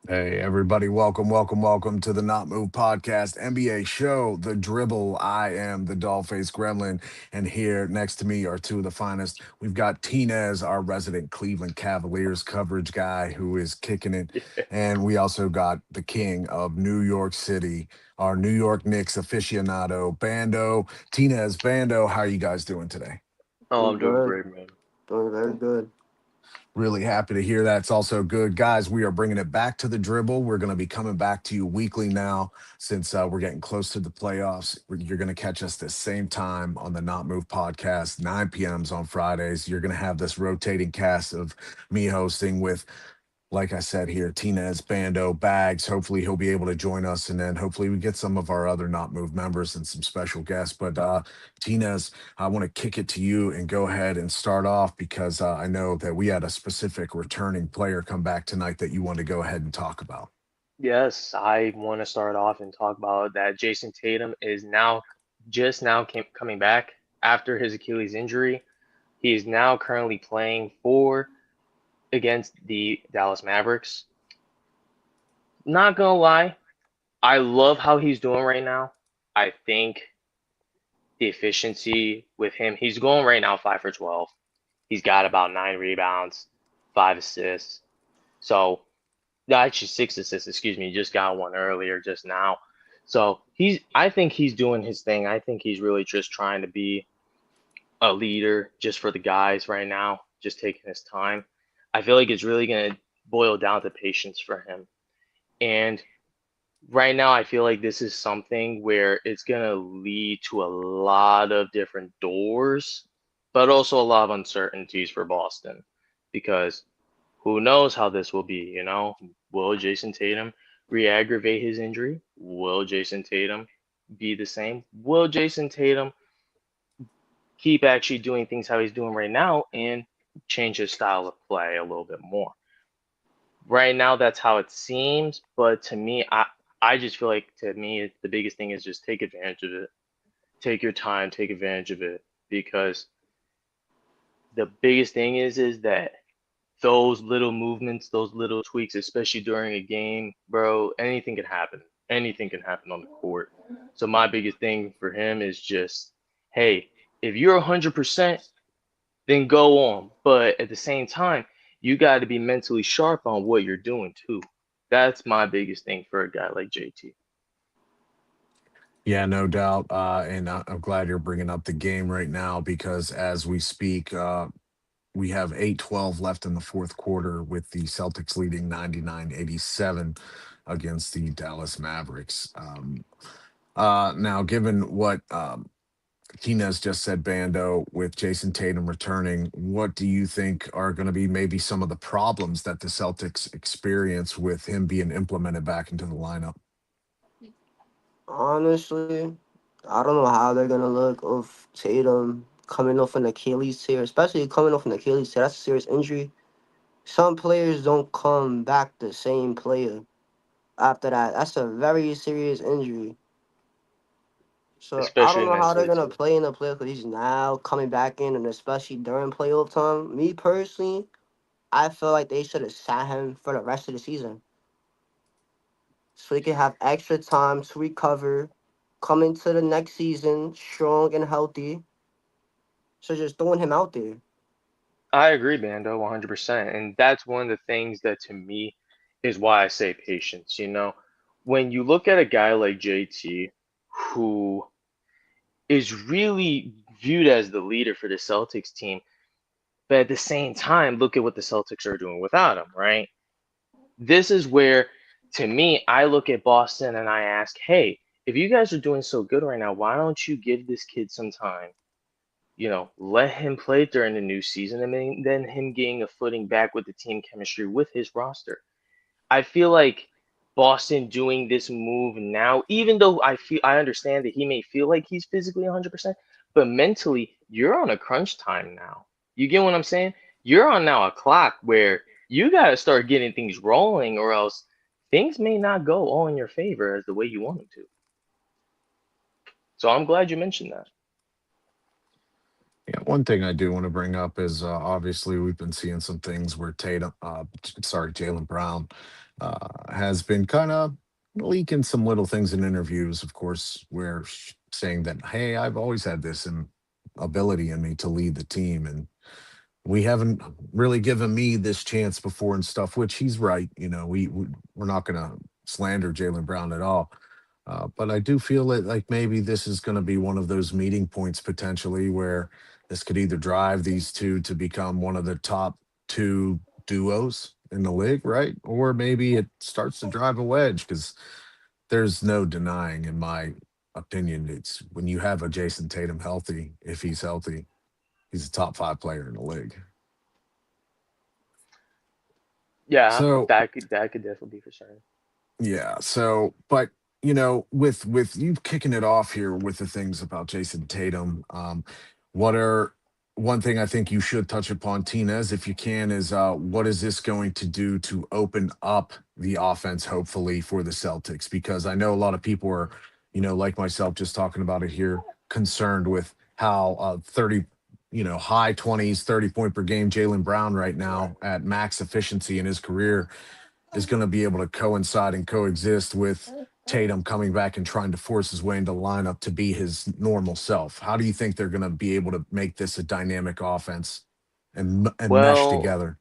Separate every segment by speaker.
Speaker 1: Hey, everybody, welcome to the Not Move Podcast NBA show, The Dribble. I am the Dollface Gremlin, and here next to me are two of the finest. We've got Tinez, our resident Cleveland Cavaliers coverage guy who is kicking it. And we also got the king of New York City, our New York Knicks aficionado, Bando. Tinez, Bando, how are you guys doing today?
Speaker 2: Oh,
Speaker 3: I'm
Speaker 2: I'm doing
Speaker 3: good.
Speaker 2: great, man.
Speaker 3: Doing very good.
Speaker 1: Really happy to hear that. It's also good. Guys, we are bringing it back to the dribble. We're going to be coming back to you weekly now since we're getting close to the playoffs. You're going to catch us the same time on the Not Move podcast, 9 p.m.s on Fridays. You're going to have this rotating cast of me hosting with, like I said here, Tinez, Bando, Bags. Hopefully he'll be able to join us, and then hopefully we get some of our other Not Move members and some special guests. But Tinez, I want to kick it to you and go ahead and start off because I know that we had a specific returning player come back tonight that you want to go ahead and talk about.
Speaker 2: Yes, I want to start off and talk about that Jason Tatum is now just now coming back after his Achilles injury. He is now currently playing for against the Dallas Mavericks. Not gonna lie, I love how he's doing right now. I think the efficiency with him, he's going right now 5 for 12. He's got about 9 rebounds, 5 assists. So actually 6 assists, excuse me, just got one earlier just now. So I think he's doing his thing. I think he's really just trying to be a leader just for the guys right now, just taking his time. I feel like it's really going to boil down to patience for him. And right now, I feel like this is something where it's going to lead to a lot of different doors, but also a lot of uncertainties for Boston because who knows how this will be, you know? Will Jason Tatum re-aggravate his injury? Will Jason Tatum be the same? Will Jason Tatum keep actually doing things how he's doing right now and change his style of play a little bit more? Right now, that's how it seems, but to me, I just feel like to me, the biggest thing is just take advantage of it. Take your time, take advantage of it, because the biggest thing is that those little movements, those little tweaks, especially during a game, bro, anything can happen. Anything can happen on the court. So my biggest thing for him is just, hey, if you're 100%, then go on. But at the same time, you got to be mentally sharp on what you're doing too. That's my biggest thing for a guy like JT.
Speaker 1: Yeah, no doubt. And I'm glad you're bringing up the game right now because as we speak, we have 8:12 left in the fourth quarter with the Celtics leading 99-87 against the Dallas Mavericks. Now, given what Tinez just said, Bando, with Jason Tatum returning, what do you think are going to be maybe some of the problems that the Celtics experience with him being implemented back into the lineup?
Speaker 3: Honestly, I don't know how they're gonna look of Tatum coming off an Achilles tear, especially coming off an Achilles tear. That's a serious injury. Some players don't come back the same player after that. That's a very serious injury. So I don't
Speaker 2: Especially
Speaker 3: know how they're
Speaker 2: mentally
Speaker 3: gonna
Speaker 2: too.
Speaker 3: play in the playoffs because he's now coming back in, and especially during playoff time. Me personally, I feel like they should have sat him for the rest of the season so he can have extra time to recover, come into the next season strong and healthy. So just throwing him out there.
Speaker 2: I agree, Bando, 100%. And that's one of the things that to me is why I say patience. You know, when you look at a guy like JT, who is really viewed as the leader for the Celtics team, but at the same time, look at what the Celtics are doing without him, right? This is where, to me, I look at Boston and I ask, hey, if you guys are doing so good right now, why don't you give this kid some time? You know, let him play during the new season and then him getting a footing back with the team chemistry with his roster. I feel like Boston doing this move now, even though I understand that he may feel like he's physically 100%, but mentally you're on a crunch time now. You get what I'm saying? You're on now a clock where you got to start getting things rolling, or else things may not go all in your favor as the way you want them to. So I'm glad you mentioned that.
Speaker 1: Yeah, one thing I do want to bring up is obviously we've been seeing some things where Jalen Brown has been kind of leaking some little things in interviews, of course, where saying that, hey, I've always had this ability in me to lead the team. And we haven't really given me this chance before and stuff, which he's right. We're not going to slander Jalen Brown at all. But I do feel like maybe this is going to be one of those meeting points potentially where this could either drive these two to become one of the top two duos in the league, right? Or maybe it starts to drive a wedge because there's no denying, in my opinion, it's when you have a Jason Tatum healthy, if he's healthy, he's a top five player in the league.
Speaker 2: Yeah,
Speaker 1: So
Speaker 2: that could definitely be for certain.
Speaker 1: yeah. So, but with you kicking it off here with the things about Jason Tatum, what are one thing I think you should touch upon, Tinez, if you can, is what is this going to do to open up the offense, hopefully for the Celtics? Because I know a lot of people are, like myself, just talking about it here, concerned with how 30, high 20s, 30-point per game Jalen Brown right now at max efficiency in his career is going to be able to coincide and coexist with Tatum coming back and trying to force his way into the lineup to be his normal self. How do you think they're going to be able to make this a dynamic offense and mesh
Speaker 2: Well,
Speaker 1: together?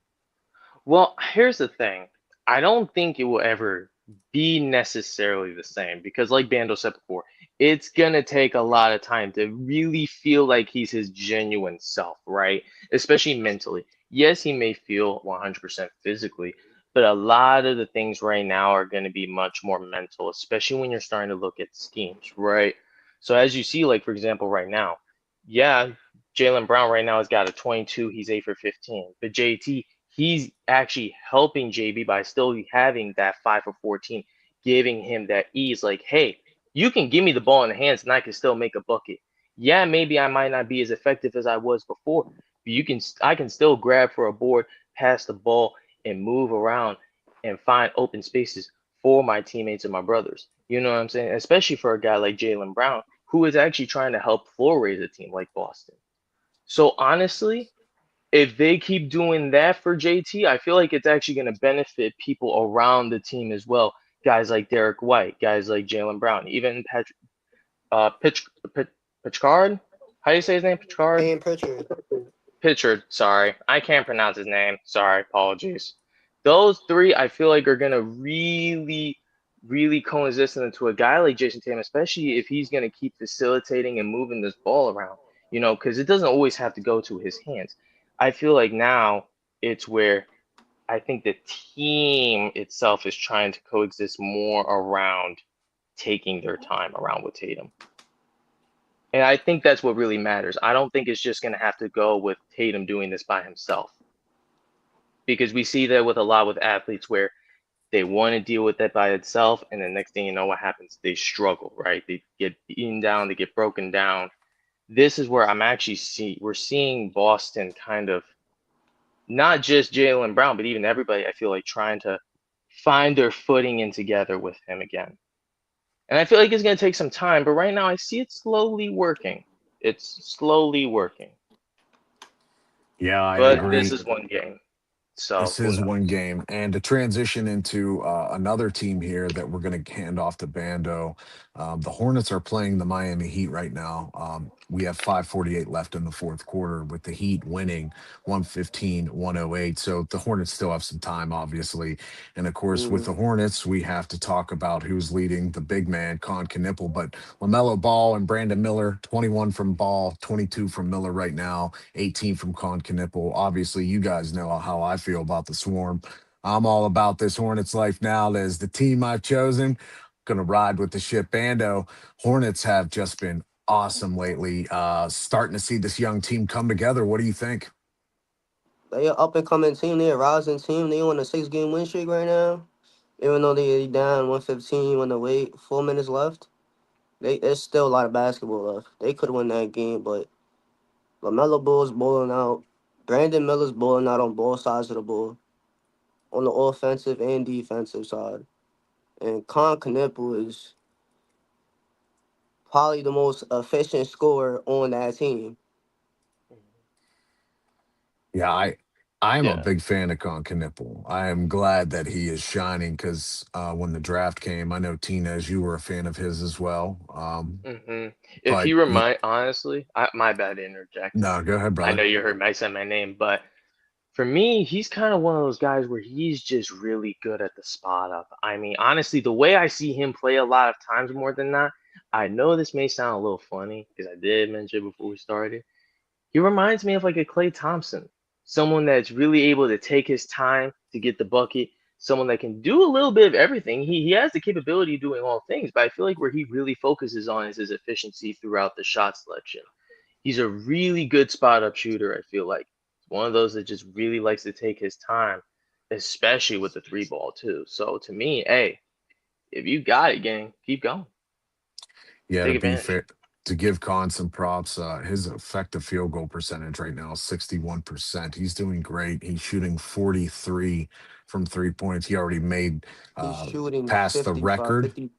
Speaker 2: Well, here's the thing. I don't think it will ever be necessarily the same because, like Bando said before, it's gonna take a lot of time to really feel like he's his genuine self, right? Especially mentally. Yes, he may feel 100% physically, but a lot of the things right now are going to be much more mental, especially when you're starting to look at schemes, right? So, as you see, like for example, right now, yeah, Jalen Brown right now has got a 22, he's 8 for 15, but JT, he's actually helping JB by still having that 5 for 14, giving him that ease. Like, hey, you can give me the ball in the hands and I can still make a bucket. Yeah, maybe I might not be as effective as I was before, but I can still grab for a board, pass the ball, and move around and find open spaces for my teammates and my brothers. You know what I'm saying? Especially for a guy like Jalen Brown, who is actually trying to help floor raise a team like Boston. So honestly, if they keep doing that for JT, I feel like it's actually going to benefit people around the team as well. Guys like Derek White, guys like Jalen Brown, even Pitch, Pitchcard. How do you say his name? Pitchcard?
Speaker 3: Payne Pritchard.
Speaker 2: Pitchard. Sorry, I can't pronounce his name. Sorry, apologies. Those three, I feel like, are going to really coexist into a guy like Jason Tatum, especially if he's going to keep facilitating and moving this ball around. Because it doesn't always have to go to his hands. I feel like now it's where I think the team itself is trying to coexist more around taking their time around with Tatum. And I think that's what really matters. I don't think it's just going to have to go with Tatum doing this by himself because we see that with a lot with athletes where they want to deal with that by itself, and the next thing you know, what happens? They struggle, right? They get beaten down, they get broken down. This is where we're seeing Boston kind of not just Jalen Brown, but even everybody, I feel like trying to find their footing in together with him again. And I feel like it's going to take some time, but right now I see it slowly working. It's slowly working.
Speaker 1: Yeah, I
Speaker 2: But this
Speaker 1: agree.
Speaker 2: is one game, so
Speaker 1: This
Speaker 2: who
Speaker 1: is one
Speaker 2: knows?
Speaker 1: game. And to transition into another team here that we're going to hand off to Bando, the Hornets are playing the Miami Heat right now. We have 5:48 left in the fourth quarter with the Heat winning 115-108. So the Hornets still have some time, obviously. And of course, with the
Speaker 3: Mm.
Speaker 1: Hornets, we have to talk about who's leading the big man, Con Knipple. But LaMelo Ball and Brandon Miller, 21 from Ball, 22 from Miller right now, 18 from Con Knipple. Obviously, you guys know how I feel about the Swarm. I'm all about this Hornets life now. As the team I've chosen, gonna ride with the ship. Bando. Hornets have just been awesome lately. Starting to see this young team come together. What do you think?
Speaker 3: They a up and coming team. They a rising team. They on a 6 game win streak right now. Even though they down 115 when the wait 4 minutes left, there's still a lot of basketball left. They could win that game, but Lamelo Ball's balling out. Brandon Miller's balling out on both sides of the ball, on the offensive and defensive side. And Con Knipple is probably the most efficient scorer on that team.
Speaker 1: Yeah, I'm a
Speaker 2: Yeah.
Speaker 1: big fan of Knipple. I am glad that he is shining because when the draft came, I know Tinez, you were a fan of his as well.
Speaker 2: hmm If
Speaker 1: But
Speaker 2: he honestly, my bad to interject.
Speaker 1: no, go ahead,
Speaker 2: I know
Speaker 1: brother.
Speaker 2: you heard me say my name, but for me, he's kind of one of those guys where he's just really good at the spot up. I mean, honestly, the way I see him play a lot of times more than not, I know this may sound a little funny because I did mention before we started. He reminds me of like a Klay Thompson, someone that's really able to take his time to get the bucket, someone that can do a little bit of everything. He has the capability of doing all things, but I feel like where he really focuses on is his efficiency throughout the shot selection. He's a really good spot up shooter, I feel like. He's one of those that just really likes to take his time, especially with the three ball too. So to me, hey, if you got it, gang, keep going.
Speaker 1: Yeah, to
Speaker 2: Take
Speaker 1: be
Speaker 2: advantage.
Speaker 1: fair, to give Khan some props, his effective field goal percentage right now is 61%. He's doing great. He's shooting 43 from 3 points. He already made
Speaker 3: He's
Speaker 1: uh
Speaker 3: shooting
Speaker 1: passed the
Speaker 3: 55,
Speaker 1: record.
Speaker 3: 50.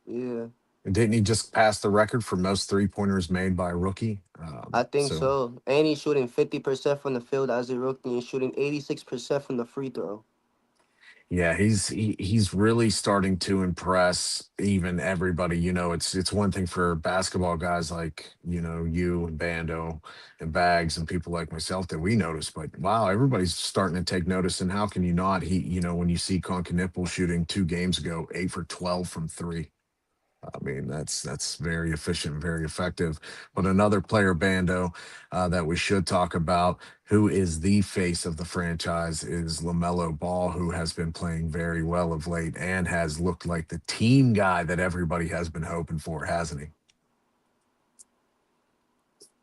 Speaker 3: Yeah,
Speaker 1: And didn't he just pass the record for most 3 pointers made by a rookie?
Speaker 3: I think
Speaker 1: So
Speaker 3: so. And he's shooting 50% from the field as a rookie and shooting 86% from the free throw.
Speaker 1: yeah, he's really starting to impress even everybody. It's one thing for basketball guys like, you and Bando and Bags and people like myself that we notice, but wow, everybody's starting to take notice. And how can you not? When you see Nipple shooting 2 games ago, 8 for 12 from three. I mean, that's very efficient, very effective. But another player, Bando, that we should talk about, who is the face of the franchise, is LaMelo Ball, who has been playing very well of late and has looked like the team guy that everybody has been hoping for, hasn't he?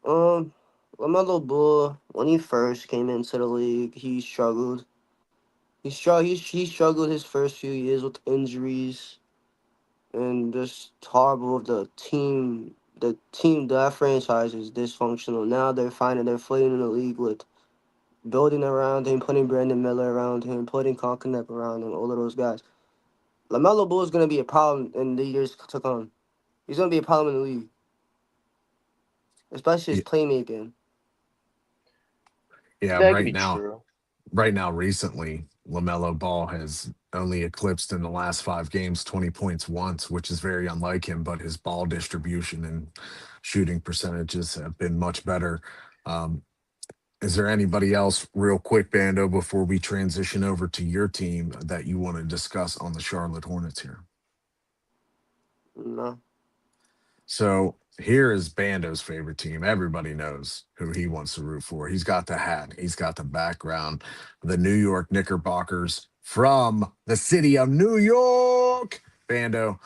Speaker 3: Um, LaMelo Ball, when he first came into the league, he struggled. He struggled his first few years with injuries and just horrible of the team. That franchise is dysfunctional. Now they're finding they're floating in the league with building around him, putting Brandon Miller around him, putting Conkaneck around him, all of those guys. LaMelo Ball is going to be a problem in the years to come. He's going to be a problem in the league, especially his
Speaker 1: Yeah,
Speaker 3: playmaking.
Speaker 1: yeah,
Speaker 2: That could be true.
Speaker 1: right now, recently, LaMelo Ball has only eclipsed in the last 5 games 20 points once, which is very unlike him, but his ball distribution and shooting percentages have been much better. Um, Is there anybody else, real quick, Bando, before we transition over to your team that you want to discuss on the Charlotte Hornets here?
Speaker 3: No.
Speaker 1: So here is Bando's favorite team. Everybody knows who he wants to root for. He's got the hat, he's got the background. The New York Knickerbockers from the city of New York. Bando,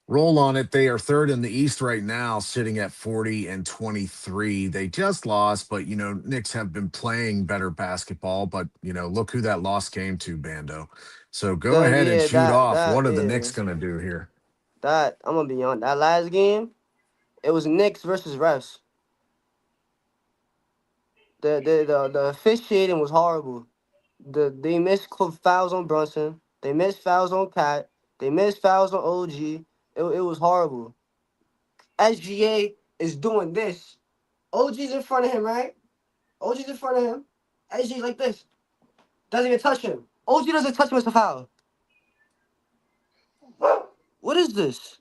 Speaker 1: roll on it. They are third in the East right now, sitting at 40-23. They just lost, but Knicks have been playing better basketball. But look who that loss came to, Bando. So go
Speaker 3: That
Speaker 1: ahead and
Speaker 3: yeah,
Speaker 1: shoot off.
Speaker 3: that
Speaker 1: What are the
Speaker 3: yeah,
Speaker 1: Knicks gonna do here?
Speaker 3: that I'm gonna be on that last game. It was Knicks versus refs. The officiating was horrible. They missed fouls on Brunson. They missed fouls on Cat. They missed fouls on OG. It was horrible. SGA is doing this. OG's in front of him, right? OG's in front of him. SG's like this. Doesn't even touch him. OG doesn't touch him. It's a foul. What is this?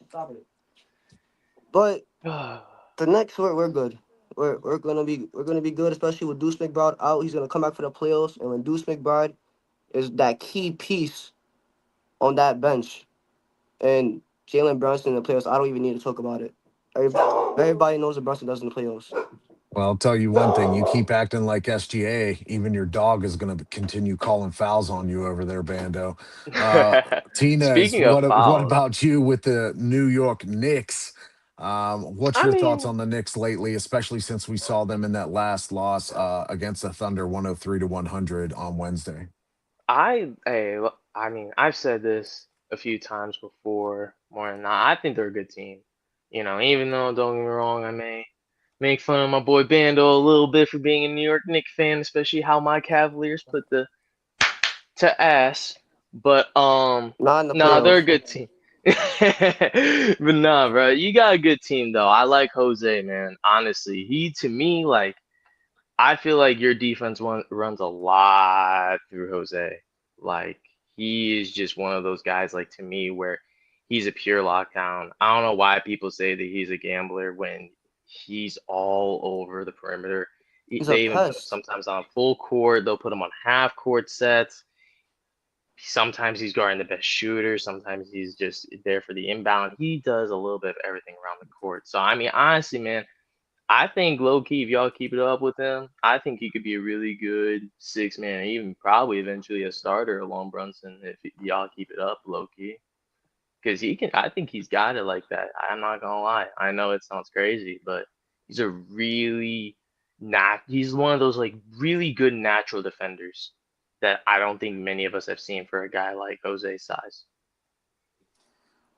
Speaker 3: Stop it. But the next we're good. We're gonna be good, especially with Deuce McBride out. He's gonna come back for the playoffs, and when Deuce McBride is that key piece on that bench, and Jalen Brunson in the playoffs, I don't even need to talk about it. Everybody knows what Brunson does in the playoffs.
Speaker 1: Well, I'll tell you one thing. You keep acting like SGA, even your dog is going to continue calling fouls on you over there, Bando. Uh, Tinez,
Speaker 2: Speaking of
Speaker 1: what
Speaker 2: fouls,
Speaker 1: about you with the New York Knicks? What's
Speaker 2: I
Speaker 1: your thoughts
Speaker 2: mean,
Speaker 1: on the Knicks lately, especially since we saw them in that last loss against the Thunder, 103-100 on Wednesday?
Speaker 2: I mean, I've said this a few times before, more than not. I think they're a good team. Even though, don't get me wrong, I may make fun of my boy Bando a little bit for being a New York Knicks fan, especially how my Cavaliers put the to ass. But
Speaker 3: Not in the
Speaker 2: nah, they're a
Speaker 3: playoffs.
Speaker 2: good team. But nah, bro, you got a good team though. I like Jose, man. Honestly, he to me like I feel like your defense runs a lot through Jose. Like he is just one of those guys, like to me, where he's a pure lockdown. I don't know why people say that he's a gambler when he's all over the perimeter.
Speaker 3: He's a
Speaker 2: They even put him
Speaker 3: pest.
Speaker 2: sometimes on full court. They'll put him on half court sets. Sometimes he's guarding the best shooter. Sometimes he's just there for the inbound. He does a little bit of everything around the court. So I mean, honestly, man. I think low key, if y'all keep it up with him, I think he could be a really good 6 man, even probably eventually a starter along Brunson if y'all keep it up low key. Because he can, I think he's got it like that. I'm not gonna lie. I know it sounds crazy, but he's a really not. He's one of those like really good natural defenders that I don't think many of us have seen for a guy like Jose's size.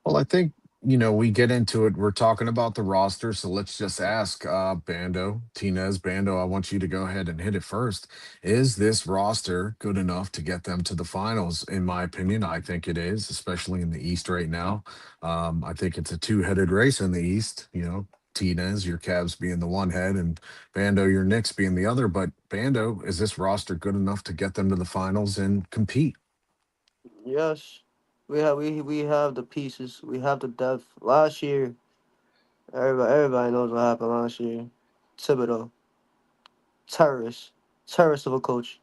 Speaker 1: Well, I think, we get into it. We're talking about the roster. So let's just ask Bando, Tinez, Bando, I want you to go ahead and hit it first. Is this roster good enough to get them to the finals? In my opinion, I think it is, especially in the East right now. I think it's a two-headed race in the East. Tinez, your Cavs being the one head, and Bando, your Knicks being the other. But Bando, is this roster good enough to get them to the finals and compete?
Speaker 3: Yes, we have the pieces. We have the depth. Last year, everybody knows what happened last year. Thibodeau, terrorist, terrorist of a coach.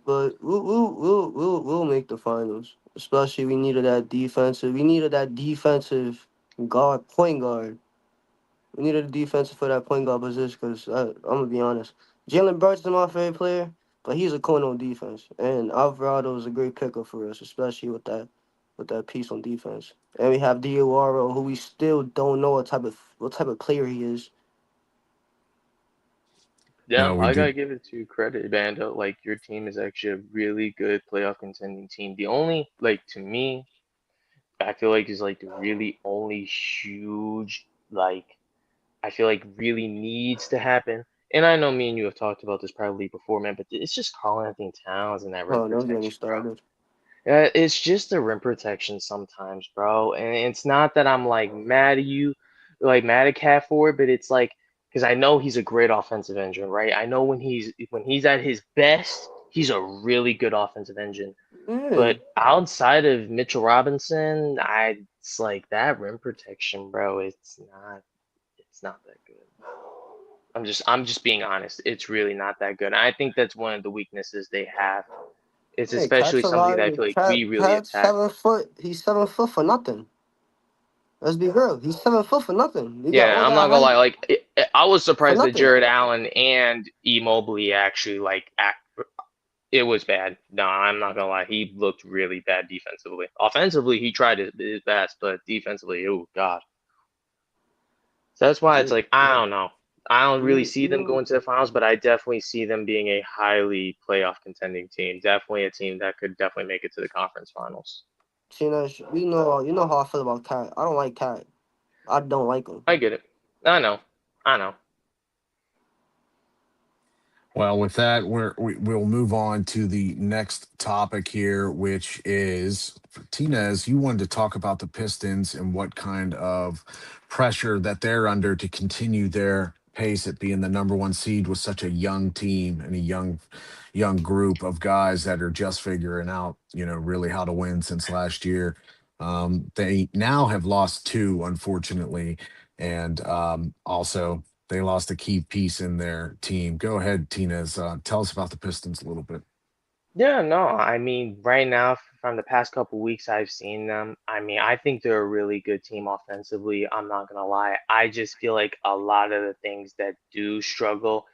Speaker 3: But we'll make the finals. Especially we needed that defensive. We needed that defensive guard, point guard. We needed a defensive for that point guard position because I'm gonna be honest. Jalen Brunson my favorite player, but he's a corner on defense, and Alvarado is a great pickup for us, especially with that piece on defense. And we have Diawara, who we still don't know what type of player he is.
Speaker 2: Yeah,
Speaker 1: No, we
Speaker 2: I gotta
Speaker 1: did.
Speaker 2: give it to you credit, Bando. Like your team is actually a really good playoff contending team. The only, like to me, I feel like is like the really only huge, like I feel like really needs to happen. And I know me and you have talked about this probably before, man, but it's just Karl Anthony Towns and that rim
Speaker 3: Oh, don't get me
Speaker 2: protection, bro.
Speaker 3: started.
Speaker 2: It's just the rim protection sometimes, bro. And it's not that I'm like mad at you, like mad at Cat for it, but it's like because I know he's a great offensive engine, right? I know when he's at his best, he's a really good offensive engine.
Speaker 3: Yeah,
Speaker 2: But outside of Mitchell Robinson, it's like that rim protection, bro. It's not that good. I'm just being honest. It's really not that good. And I think that's one of the weaknesses they have. It's
Speaker 3: hey,
Speaker 2: especially
Speaker 3: catch a
Speaker 2: something
Speaker 3: lot
Speaker 2: that I
Speaker 3: of
Speaker 2: feel like
Speaker 3: cat.
Speaker 2: we really
Speaker 3: Cat's
Speaker 2: attack.
Speaker 3: 7 foot. He's 7 foot for nothing. Let's be real. He's 7 foot for nothing. He got
Speaker 2: Yeah,
Speaker 3: all
Speaker 2: I'm
Speaker 3: that
Speaker 2: not gonna lie.
Speaker 3: height
Speaker 2: Like, I was
Speaker 3: for
Speaker 2: surprised that
Speaker 3: nothing.
Speaker 2: Jared Allen and E. Mobley actually it was bad. No, I'm not gonna lie. He looked really bad defensively. Offensively, he tried his best, but defensively, oh God. So that's why it's
Speaker 3: You,
Speaker 2: like I don't know. I don't really
Speaker 3: you,
Speaker 2: see them
Speaker 3: you
Speaker 2: going to the finals, but I definitely see them being a highly playoff contending team. Definitely a team that could definitely make it to the conference finals.
Speaker 3: Tinez, we know you know how I feel about Cat. I don't like Cat. I don't like him.
Speaker 2: I get it. I know. I know.
Speaker 1: Well, with that, we'll move on to the next topic here, which is for Tinez. You wanted to talk about the Pistons and what kind of pressure that they're under to continue their pace at being the number one seed with such a young team and a young group of guys that are just figuring out, really how to win since last year. They now have lost two, unfortunately, and also they lost a key piece in their team. Go ahead, Tinez. Tell us about the Pistons a little bit.
Speaker 2: Yeah, no, I mean, right now, from the past couple weeks I've seen them, I mean, I think they're a really good team offensively. I'm not gonna lie. I just feel like a lot of the things that do struggle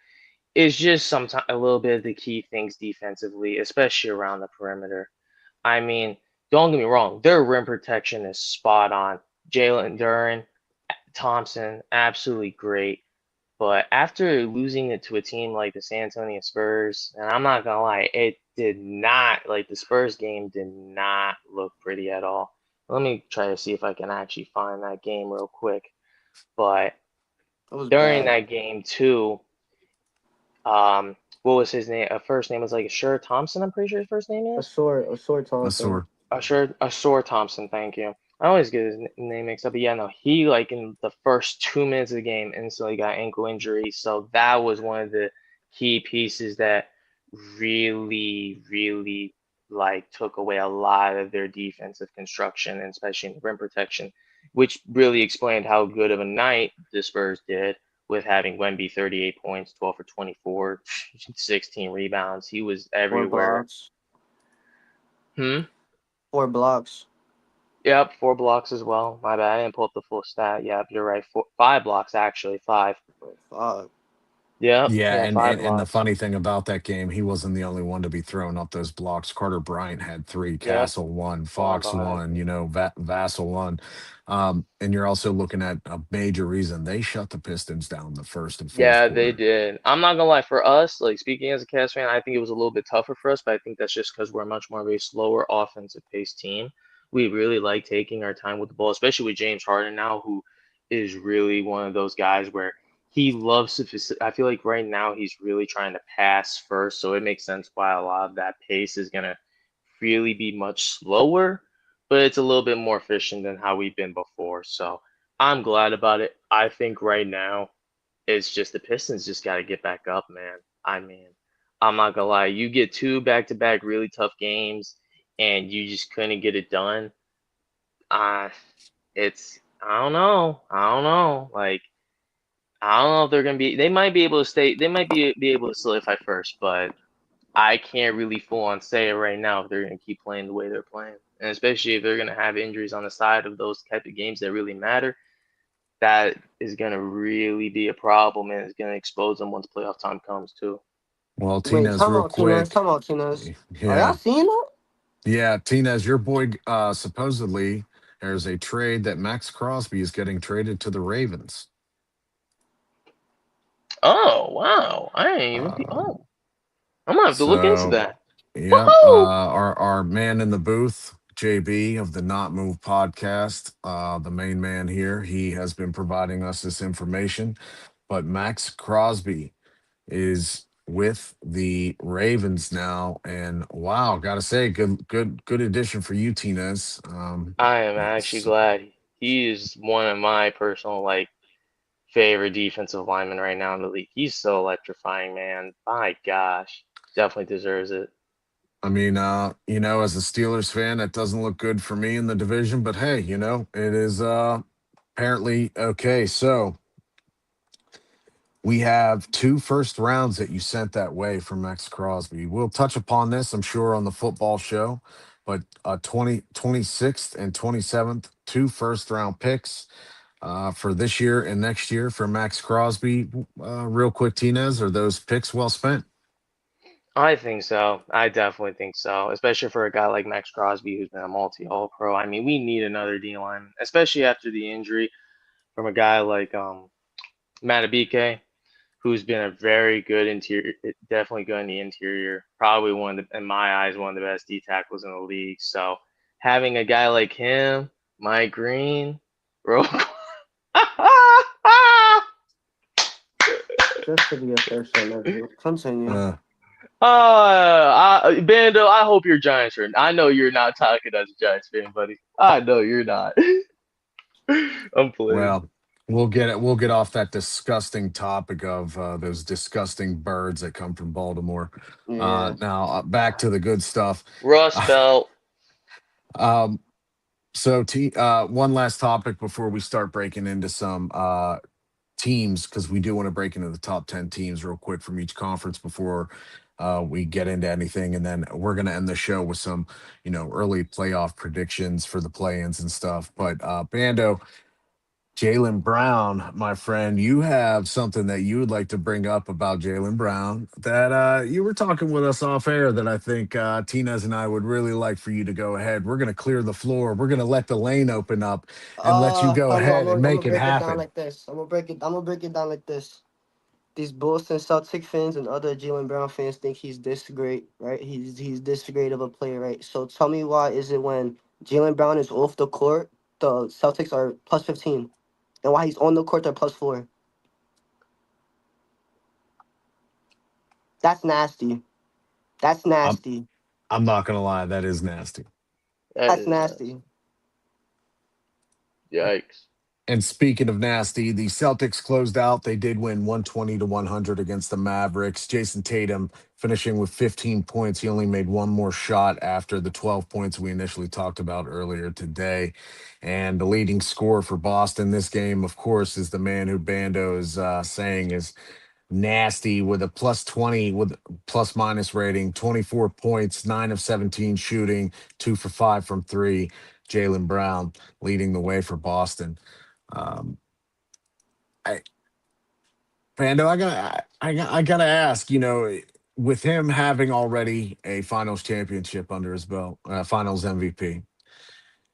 Speaker 2: is just sometimes a little bit of the key things defensively, especially around the perimeter. I mean, don't get me wrong, their rim protection is spot on. Jalen Duren, Thompson, absolutely great. But after losing it to a team like the San Antonio Spurs, and I'm not gonna lie, it did not like the Spurs game did not look pretty at all. Let me try to see if I can actually find that game real quick. But
Speaker 3: It was
Speaker 2: during
Speaker 3: bad.
Speaker 2: that game too, what was his name? First name was like Ashur Thompson. I'm pretty sure his first name is
Speaker 3: A sore
Speaker 1: A
Speaker 3: Thompson.
Speaker 1: sore.
Speaker 2: Ashur Thompson. Thank you. I always get his name mixed up, but yeah, no, he like in the first 2 minutes of the game instantly got ankle injury, so that was one of the key pieces that really like took away a lot of their defensive construction, and especially in rim protection, which really explained how good of a night the Spurs did with having Wemby 38 points, 12 for 24, 16 rebounds. He was
Speaker 3: Four
Speaker 2: everywhere.
Speaker 3: blocks.
Speaker 2: Hmm.
Speaker 3: 4 blocks.
Speaker 2: Yep, 4 blocks as well. My bad. I didn't pull up the full stat. Yep, you're right. 5 blocks actually. Five.
Speaker 3: Fuck.
Speaker 2: Yep,
Speaker 1: Yeah,
Speaker 2: yeah,
Speaker 1: and,
Speaker 2: five
Speaker 1: and and the
Speaker 2: blocks.
Speaker 1: funny thing about that game, he wasn't the only one to be throwing up those blocks. Carter Bryant had three,
Speaker 2: Yep,
Speaker 1: Castle one,
Speaker 2: falling
Speaker 1: Fox
Speaker 2: behind.
Speaker 1: one, Vassell one. And you're also looking at a major reason they shut the Pistons down the first and fourth
Speaker 2: Yeah, they
Speaker 1: quarter.
Speaker 2: did. I'm not gonna lie, for us, like speaking as a Cavs fan, I think it was a little bit tougher for us, but I think that's just because we're much more of a slower offensive paced team. We really like taking our time with the ball, especially with James Harden now, who is really one of those guys where he loves to I feel like right now he's really trying to pass first, so it makes sense why a lot of that pace is gonna really be much slower, but it's a little bit more efficient than how we've been before. So I'm glad about it. I think right now. It's just the Pistons just got to get back up, man. I mean, I'm not gonna lie. You get two back-to-back really tough games, and you just couldn't get it done. Uh, I don't know. I don't know. Like I don't know if they're gonna be. They might be able to stay. They might be able to solidify first, but I can't really full on say it right now if they're gonna keep playing the way they're playing, and especially if they're gonna have injuries on the side of those type of games that really matter. That is going to really be a problem and it's going to expose them once playoff time comes too.
Speaker 1: Well,
Speaker 3: Wait,
Speaker 1: Tinez, real
Speaker 3: time
Speaker 1: quick.
Speaker 3: out, Tinez. Are y'all
Speaker 1: Yeah.
Speaker 3: seeing that?
Speaker 1: Yeah, Tinez, your boy supposedly there's a trade that Max Crosby is getting traded to the Ravens.
Speaker 2: Oh wow! I ain't even.
Speaker 1: Uh,
Speaker 2: Oh, I'm gonna have to look into
Speaker 1: so
Speaker 2: that.
Speaker 1: Yep.
Speaker 2: Woohoo!
Speaker 1: Our man in the booth, JB of the Not Move podcast, the main man here, he has been providing us this information. But Max Crosby is with the Ravens now, and wow, gotta say, good addition for you, Tinez.
Speaker 2: I am actually
Speaker 1: It's,
Speaker 2: glad he is one of my personal like favorite defensive linemen right now in the league. He's so electrifying, man. My gosh, definitely deserves it.
Speaker 1: I mean, as a Steelers fan, that doesn't look good for me in the division, but hey, it is apparently okay. So we have two first rounds that you sent that way from Max Crosby. We'll touch upon this, I'm sure, on the football show, but 26th and 27th, two first round picks for this year and next year for Max Crosby. Real quick, Tinez, are those picks well spent?
Speaker 2: I think so. I definitely think so, especially for a guy like Max Crosby who's been a multi All Pro. I mean, we need another D line, especially after the injury from a guy like Matabike, who's been a very good interior, definitely good in the interior. Probably one of the, in my eyes, one of the best D tackles in the league. So having a guy like him, Mike Green, bro.
Speaker 3: Just to be a first round interview. Continue.
Speaker 1: Uh,
Speaker 2: Bando, I hope you're a Giants fan. I know you're not talking as a Giants fan, buddy. I know you're not. I'm playing.
Speaker 1: well, we'll get off that disgusting topic of those disgusting birds that come from Baltimore.
Speaker 3: Yeah.
Speaker 1: Now back to the good stuff.
Speaker 2: Rust Belt.
Speaker 1: Um, So, one last topic before we start breaking into some teams, because we do want to break into the top 10 teams real quick from each conference before we get into anything. And then we're going to end the show with some, early playoff predictions for the play ins and stuff. But, Bando, Jalen Brown, my friend, you have something that you would like to bring up about Jalen Brown that you were talking with us off air that I think Tinez and I would really like for you to go ahead. We're going to clear the floor. We're going to let the lane open up and let you go
Speaker 3: I'm
Speaker 1: ahead
Speaker 3: gonna,
Speaker 1: and
Speaker 3: I'm gonna
Speaker 1: make it
Speaker 3: break it down
Speaker 1: happen.
Speaker 3: like this. I'm gonna break it down like this. These Boston Celtic fans and other Jalen Brown fans think he's this great, right? He's this great of a player, right? So tell me why is it when Jalen Brown is off the court, the Celtics are plus 15, and why he's on the court they're plus 4? That's nasty. That's
Speaker 1: I'm,
Speaker 3: nasty.
Speaker 1: I'm not going to lie. That is nasty.
Speaker 2: That
Speaker 3: That's
Speaker 2: is nuts.
Speaker 3: nasty.
Speaker 2: Yikes.
Speaker 1: And speaking of nasty, the Celtics closed out. They did win 120-100 against the Mavericks. Jason Tatum finishing with 15 points. He only made one more shot after the 12 points we initially talked about earlier today. And the leading scorer for Boston this game, of course, is the man who Bando is saying is nasty with a plus 20 with plus minus rating, 24 points, 9 of 17 shooting, 2 for 5 from 3. Jaylen Brown leading the way for Boston. Um, I Fando, I gotta ask, with him having already a Finals championship under his belt, Finals MVP,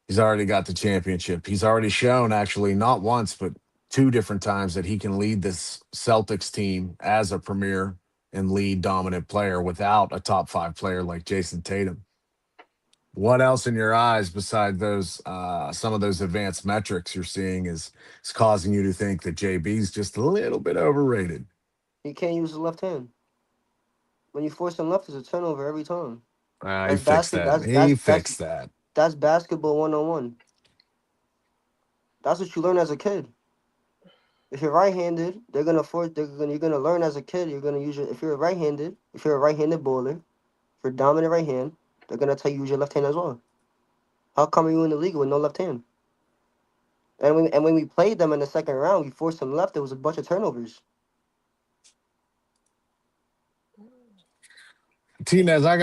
Speaker 1: he's already got the championship. He's already shown, actually, not once but two different times that he can lead this Celtics team as a premier and lead dominant player without a top 5 player like Jason Tatum. What else in your eyes beside those some of those advanced metrics you're seeing is causing you to think that JB's just a little bit overrated?
Speaker 3: He can't use his left hand. When you force him left, it's a turnover every time.
Speaker 1: He
Speaker 3: That's
Speaker 1: fixed
Speaker 3: basket.
Speaker 1: that.
Speaker 3: That's
Speaker 1: He
Speaker 3: that's that's
Speaker 1: fixed that.
Speaker 3: that's basketball 101. That's what you learn as a kid. If you're right-handed, you're gonna learn as a kid. You're gonna use your if you're a right-handed bowler, for dominant right hand, they're gonna tell you use your left hand as well. How come are you in the league with no left hand? And when we played them in the second round, we forced them left. There was a bunch of turnovers.
Speaker 1: Tinez, I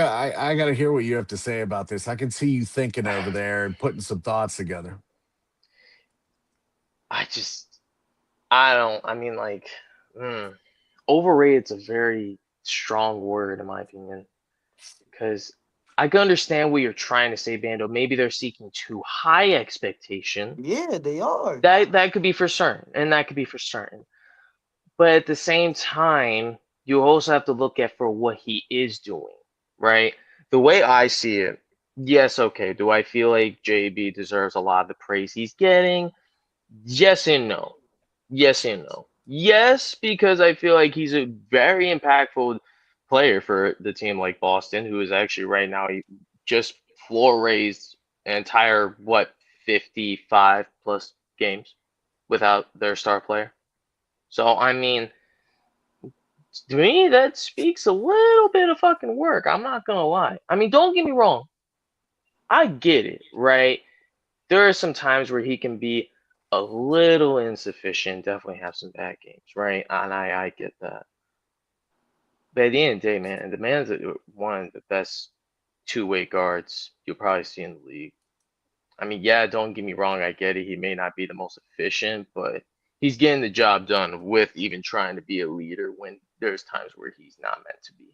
Speaker 1: got to hear what you have to say about this. I can see you thinking over there and putting some thoughts together.
Speaker 2: I don't, I mean, like, overrated's a very strong word in my opinion, because I can understand what you're trying to say, Bando. Maybe they're seeking too high expectation.
Speaker 3: Yeah, they are.
Speaker 2: That could be for certain, and that could be for certain. But at the same time, you also have to look at for what he is doing, right? The way I see it, yes, okay. Do I feel like JB deserves a lot of the praise he's getting? Yes and no. Yes and no. Yes, because I feel like he's a very impactful player for the team like Boston, who is actually right now just floor raised an entire 55 plus games without their star player. So I mean, to me that speaks a little bit of fucking work. I'm not gonna lie. I mean, don't get me wrong. I get it, right? There are some times where he can be a little insufficient, definitely have some bad games, right? And I get that. But at the end of the day, man, the man's one of the best two-way guards you'll probably see in the league. I mean, yeah, don't get me wrong, I get it. He may not be the most efficient, but he's getting the job done with even trying to be a leader when there's times where he's not meant to be.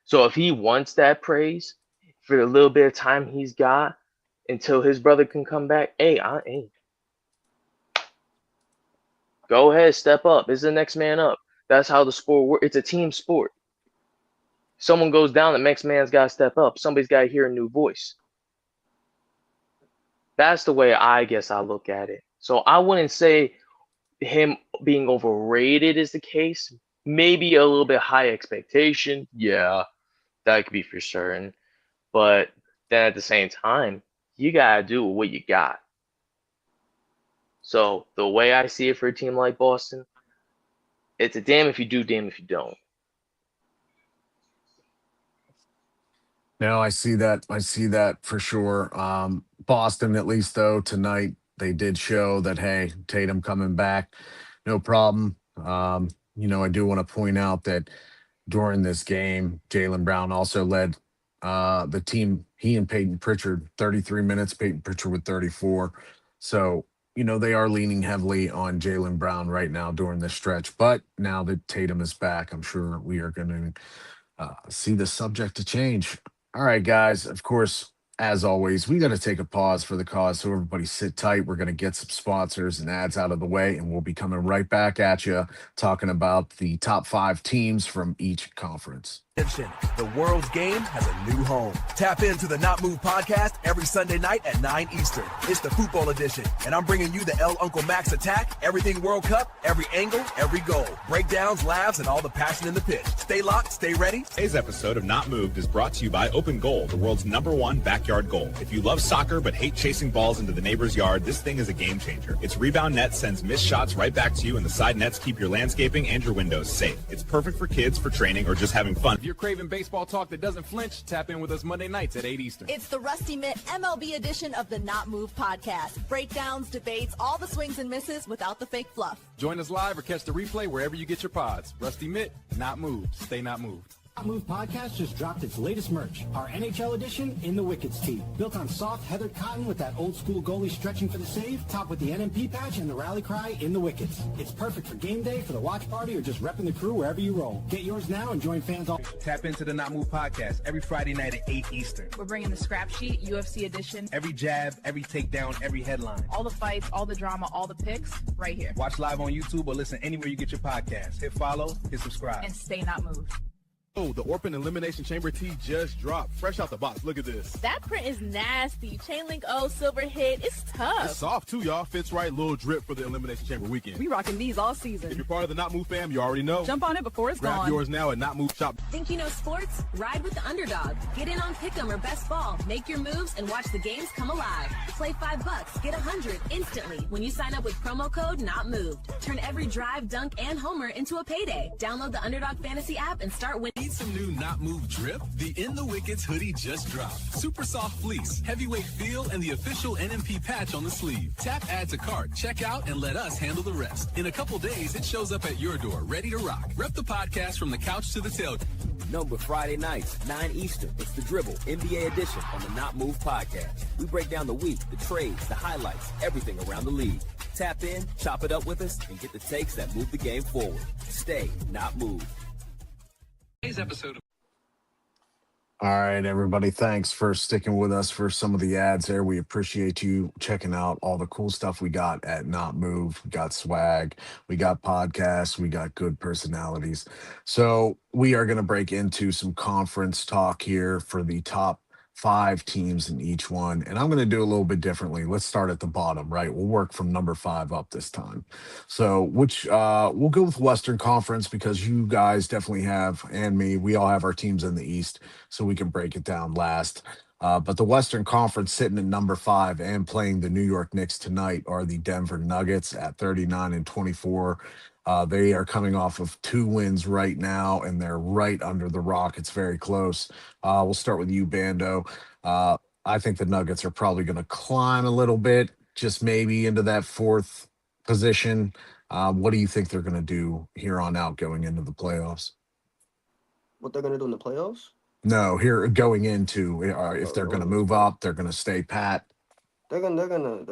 Speaker 2: So if he wants that praise for the little bit of time he's got until his brother can come back, hey, go ahead, step up. It's the next man up. That's how the sport works. It's a team sport. Someone goes down, the next man's got to step up. Somebody's got to hear a new voice. That's the way I guess I look at it. So I wouldn't say him being overrated is the case. Maybe a little bit high expectation. Yeah, that could be for certain. But then at the same time, you got to do what you got. So the way I see it for a team like Boston, it's a damn if you do, damn if you don't.
Speaker 1: No, I see that. I see that for sure. Boston, at least though, tonight they did show that hey, Tatum coming back, no problem. I do want to point out that during this game, Jaylen Brown also led the team. He and Peyton Pritchard 33 minutes. Peyton Pritchard with 34. So they are leaning heavily on Jaylen Brown right now during this stretch. But now that Tatum is back, I'm sure we are going to see the subject to change. All right, guys. Of course, as always, we got to take a pause for the cause. So everybody sit tight. We're going to get some sponsors and ads out of the way, and we'll be coming right back at you talking about the top 5 teams from each conference.
Speaker 4: The world's game has a new home. Tap into the Not Move podcast every Sunday night at 9 Eastern. It's the football edition, and I'm bringing you the L Uncle Max attack, everything World Cup, every angle, every goal, breakdowns, laughs, and all the passion in the pitch. Stay locked, stay ready.
Speaker 5: Today's episode of Not Moved is brought to you by Open Goal, the world's #1 backyard backyard goal. If you love soccer but hate chasing balls into the neighbor's yard, this thing is a game changer. Its rebound net sends missed shots right back to you, and the side nets keep your landscaping and your windows safe. It's perfect for kids, for training, or just having fun.
Speaker 6: If you're craving baseball talk that doesn't flinch, tap in with us Monday nights at 8 Eastern.
Speaker 7: It's the Rusty Mitt MLB edition of the Not Move podcast. Breakdowns, debates, all the swings and misses without the fake fluff.
Speaker 6: Join us live or catch the replay wherever you get your pods. Rusty Mitt, not moved. Stay not moved.
Speaker 8: Not Move Podcast just dropped its latest merch, our NHL edition in the Wickets tee. Built on soft heathered cotton with that old school goalie stretching for the save, topped with the NMP patch and the rally cry in the Wickets. It's perfect for game day, for the watch party, or just repping the crew wherever you roll. Get yours now and join fans all.
Speaker 9: Tap into the Not Move Podcast every Friday night at 8 Eastern.
Speaker 10: We're bringing the scrap sheet, UFC edition.
Speaker 9: Every jab, every takedown, every headline.
Speaker 10: All the fights, all the drama, all the picks, right here.
Speaker 9: Watch live on YouTube or listen anywhere you get your podcast. Hit follow, hit subscribe.
Speaker 10: And stay not moved.
Speaker 11: Oh, the Orphan Elimination Chamber tee just dropped. Fresh out the box. Look at this.
Speaker 12: That print is nasty. Chain link O, silver hit. It's tough.
Speaker 11: It's soft, too, y'all. Fits right. Little drip for the Elimination Chamber weekend.
Speaker 10: We rocking these all season.
Speaker 11: If you're part of the Not Move fam, you already know.
Speaker 10: Jump on it before it's
Speaker 11: Grab
Speaker 10: gone.
Speaker 11: yours now at Not Move Shop.
Speaker 13: Think you know sports? Ride with the underdog. Get in on Pick'em or Best Ball. Make your moves and watch the games come alive. Play $5, get 100 instantly when you sign up with promo code Not Moved. Turn every drive, dunk, and homer into a payday. Download the Underdog Fantasy app and start winning.
Speaker 4: Need some new Not Move drip? The In the Wickets hoodie just dropped. Super soft fleece, heavyweight feel, and the official NMP patch on the sleeve. Tap add to cart, check out, and let us handle the rest. In a couple days, it shows up at your door, ready to rock. Rep the podcast from the couch to the tail.
Speaker 14: Number Friday nights, 9 Eastern. It's the Dribble NBA edition on the Not Move podcast. We break down the week, the trades, the highlights, everything around the league. Tap in, chop it up with us, and get the takes that move the game forward. Stay not moved.
Speaker 4: Today's episode of
Speaker 1: All right, everybody. Thanks for sticking with us for some of the ads there. We appreciate you checking out all the cool stuff we got at Not Move. We got swag, we got podcasts, we got good personalities. So we are going to break into some conference talk here for the top 5 teams in each one. And I'm going to do a little bit differently. Let's start at the bottom, right? We'll work from number 5 up this time. So we'll go with Western Conference because you guys definitely have, and me, we all have our teams in the East, so we can break it down last. But the Western Conference sitting at number 5 and playing the New York Knicks tonight are the Denver Nuggets at 39-24. They are coming off of 2 wins right now, and they're right under the rock. It's very close. We'll start with you, Bando. I think the Nuggets are probably going to climb a little bit, just maybe into that 4th position. What do you think they're going to do here on out going into the playoffs?
Speaker 3: What they're gonna do in the playoffs?
Speaker 1: No, here going into if they're going to move up, they're going to stay pat.
Speaker 3: They're gonna go up.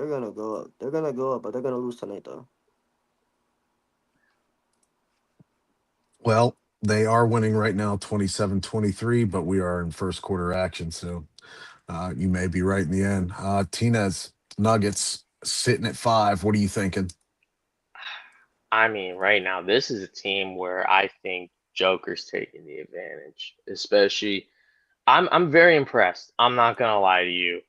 Speaker 3: They're gonna go up, but they're gonna lose tonight though.
Speaker 1: Well, they are winning right now 27-23, but we are in first quarter action, so you may be right in the end. Tinez, Nuggets sitting at 5. What are you thinking?
Speaker 2: I mean, right now, this is a team where I think Joker's taking the advantage. Especially, I'm very impressed. I'm not gonna lie to you.